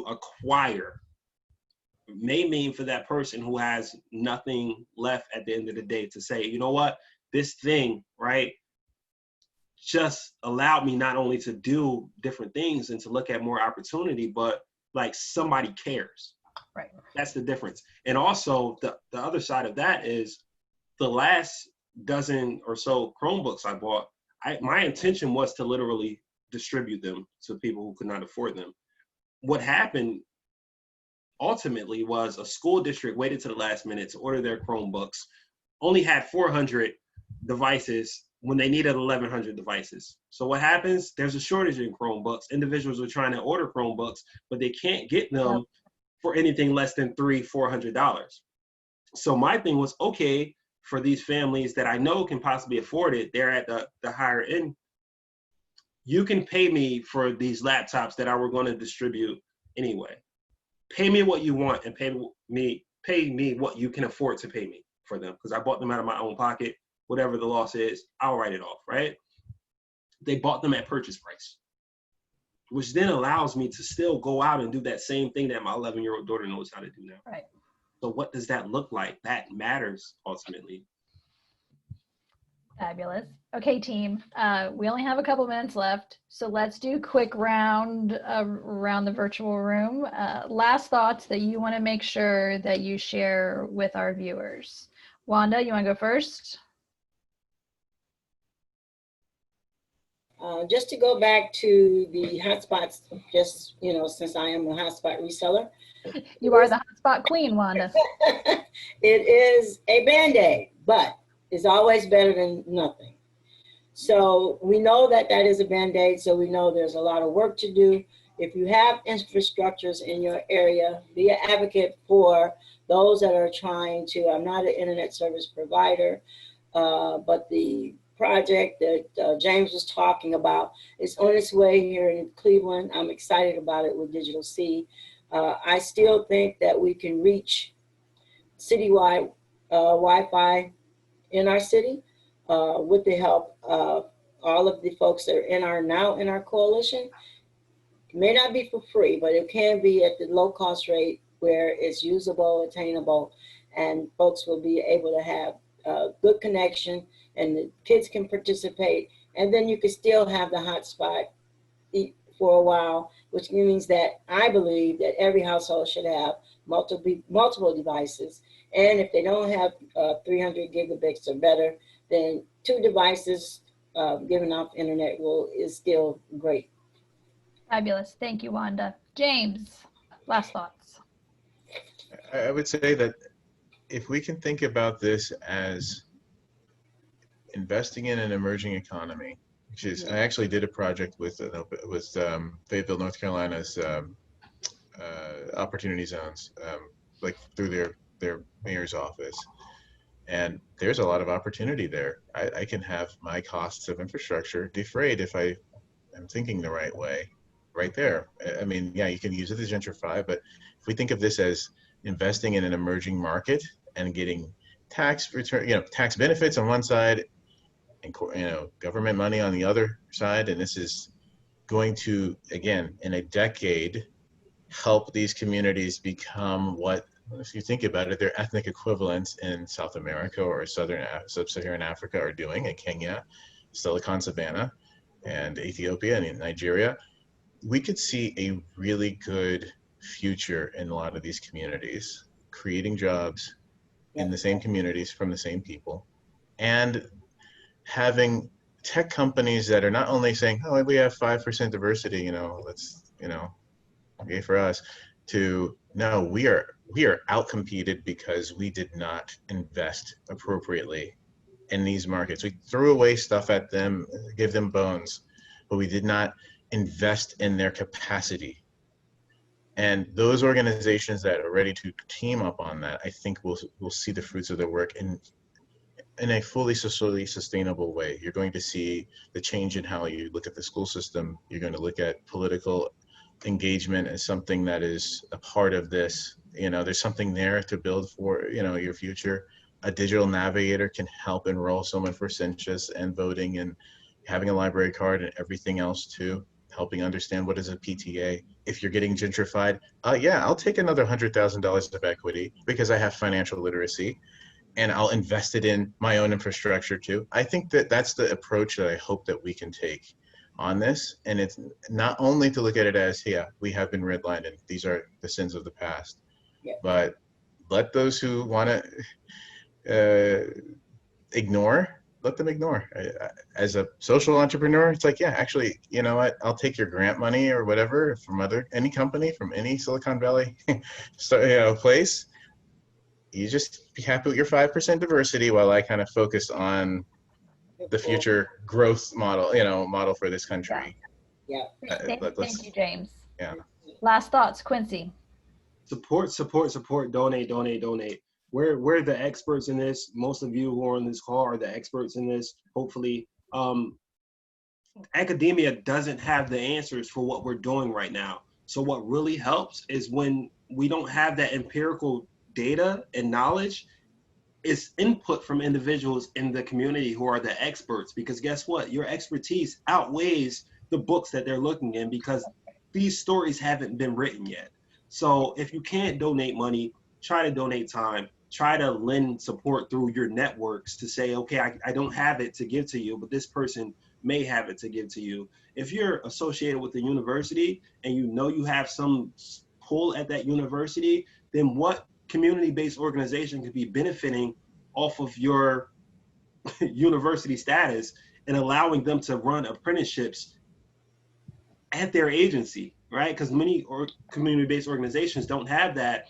acquire may mean for that person who has nothing left at the end of the day to say, you know what, this thing, right, just allowed me not only to do different things and to look at more opportunity, but like somebody cares. Right. That's the difference. And also the other side of that is the last dozen or so Chromebooks I bought, my intention was to literally distribute them to people who could not afford them. What happened ultimately was a school district waited to the last minute to order their Chromebooks, only had 400 devices when they needed 1,100 devices. So what happens? There's a shortage in Chromebooks. Individuals are trying to order Chromebooks, but they can't get them for anything less than $300-400. So my thing was, okay, for these families that I know can possibly afford it, they're at the higher end, you can pay me for these laptops that I were going to distribute anyway. Pay me what you want and pay me what you can afford to pay me for them, because I bought them out of my own pocket. Whatever the loss is, I'll write it off, right? They bought them at purchase price, which then allows me to still go out and do that same thing that my 11-year-old daughter knows how to do now. Right. So what does that look like? That matters ultimately. Fabulous. Okay, team, we only have a couple minutes left, so let's do a quick round around the virtual room. Last thoughts that you want to make sure that you share with our viewers. Wanda, you want to go first? Just to go back to the hotspots, just, since I am a hotspot reseller. You are the hotspot queen, Wanda. It is a Band-Aid, but it's always better than nothing. So we know that that is a Band-Aid, so we know there's a lot of work to do. If you have infrastructures in your area, be an advocate for those that are trying to. I'm not an internet service provider, but the project that James was talking about is on its way here in Cleveland. I'm excited about it with Digital C. I still think that we can reach citywide Wi-Fi in our city with the help of all of the folks that are now in our coalition. It may not be for free, but it can be at the low cost rate where it's usable, attainable, and folks will be able to have good connection, and the kids can participate, and then you can still have the hotspot for a while, which means that I believe that every household should have multiple devices. And if they don't have 300 gigabits or better, then 2 devices giving off internet is still great. Fabulous. Thank you, Wanda. James, last thoughts. I would say that if we can think about this as investing in an emerging economy, which is, I actually did a project with Fayetteville, North Carolina's opportunity zones, like through their mayor's office. And there's a lot of opportunity there. I can have my costs of infrastructure defrayed if I am thinking the right way, right there. I mean, yeah, you can use it to gentrify, but if we think of this as investing in an emerging market and getting tax return, tax benefits on one side and, government money on the other side, and this is going to, again, in a decade, help these communities become what, if you think about it, their ethnic equivalents in South America or Sub-Saharan Africa are doing, in Kenya, Silicon Savannah, and Ethiopia and Nigeria. We could see a really good future in a lot of these communities, creating jobs in the same communities from the same people, and having tech companies that are not only saying, oh, we have 5% diversity, let's, yay for us, to no, we are outcompeted because we did not invest appropriately in these markets. We threw away stuff at them, give them bones, but we did not invest in their capacity. And those organizations that are ready to team up on that, I think we'll see the fruits of their work in a fully socially sustainable way. You're going to see the change in how you look at the school system. You're going to look at political engagement as something that is a part of this. There's something there to build for, your future. A digital navigator can help enroll someone for census and voting and having a library card and everything else too, helping understand what is a PTA. If you're getting gentrified, yeah, I'll take another $100,000 of equity because I have financial literacy, and I'll invest it in my own infrastructure too. I think that that's the approach that I hope that we can take on this. And it's not only to look at it as, yeah, we have been redlined and these are the sins of the past, but let those who want to ignore, let them ignore. As a social entrepreneur, it's like, yeah, actually, you know what? I'll take your grant money or whatever from any company, from any Silicon Valley place. You just be happy with your 5% diversity while I kind of focus on the future growth model for this country. Yeah. Thank you, James. Yeah. Last thoughts, Quincy. Support, donate. We're the experts in this. Most of you who are on this call are the experts in this, hopefully. Academia doesn't have the answers for what we're doing right now. So what really helps is when we don't have that empirical data and knowledge, it's input from individuals in the community who are the experts, because guess what? Your expertise outweighs the books that they're looking in, because these stories haven't been written yet. So if you can't donate money, try to donate time, try to lend support through your networks to say, okay, I don't have it to give to you, but this person may have it to give to you. If you're associated with the university and you have some pull at that university, then what community-based organization could be benefiting off of your university status and allowing them to run apprenticeships at their agency, right? Because many community-based organizations don't have that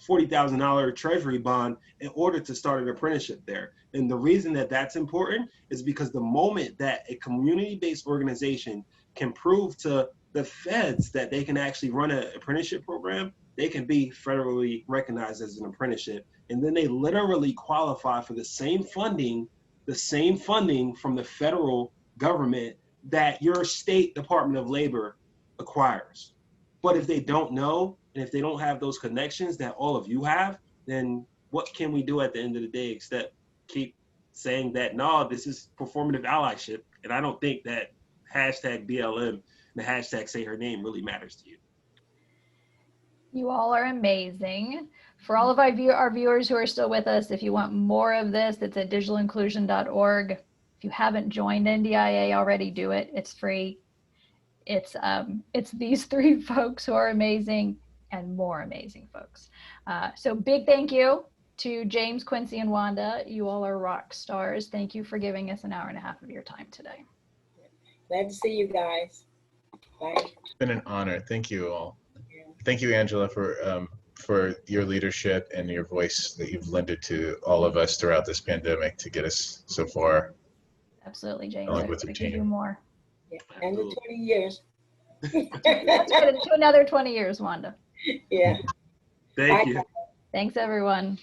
$40,000 treasury bond in order to start an apprenticeship there. And the reason that that's important is because the moment that a community-based organization can prove to the feds that they can actually run an apprenticeship program, they can be federally recognized as an apprenticeship. And then they literally qualify for the same funding from the federal government that your state Department of Labor acquires. But if they don't know, and if they don't have those connections that all of you have, then what can we do at the end of the day except keep saying that, no, this is performative allyship. And I don't think that hashtag BLM and the hashtag say her name really matters to you. You all are amazing. For all of our viewers who are still with us, if you want more of this, it's at digitalinclusion.org. If you haven't joined NDIA already, do it. It's free. It's these three folks who are amazing and more amazing folks. So big thank you to James, Quincy, and Wanda. You all are rock stars. Thank you for giving us an hour and a half of your time today. Glad to see you guys. Bye. It's been an honor. Thank you all. Thank you, Angela, for your leadership and your voice that you've lended to all of us throughout this pandemic to get us so far. Absolutely, James. Along I with your expect you to team. do more. Yeah. And the 20 years. Let's get into another 20 years, Wanda. Yeah. Thank you. Thanks, everyone.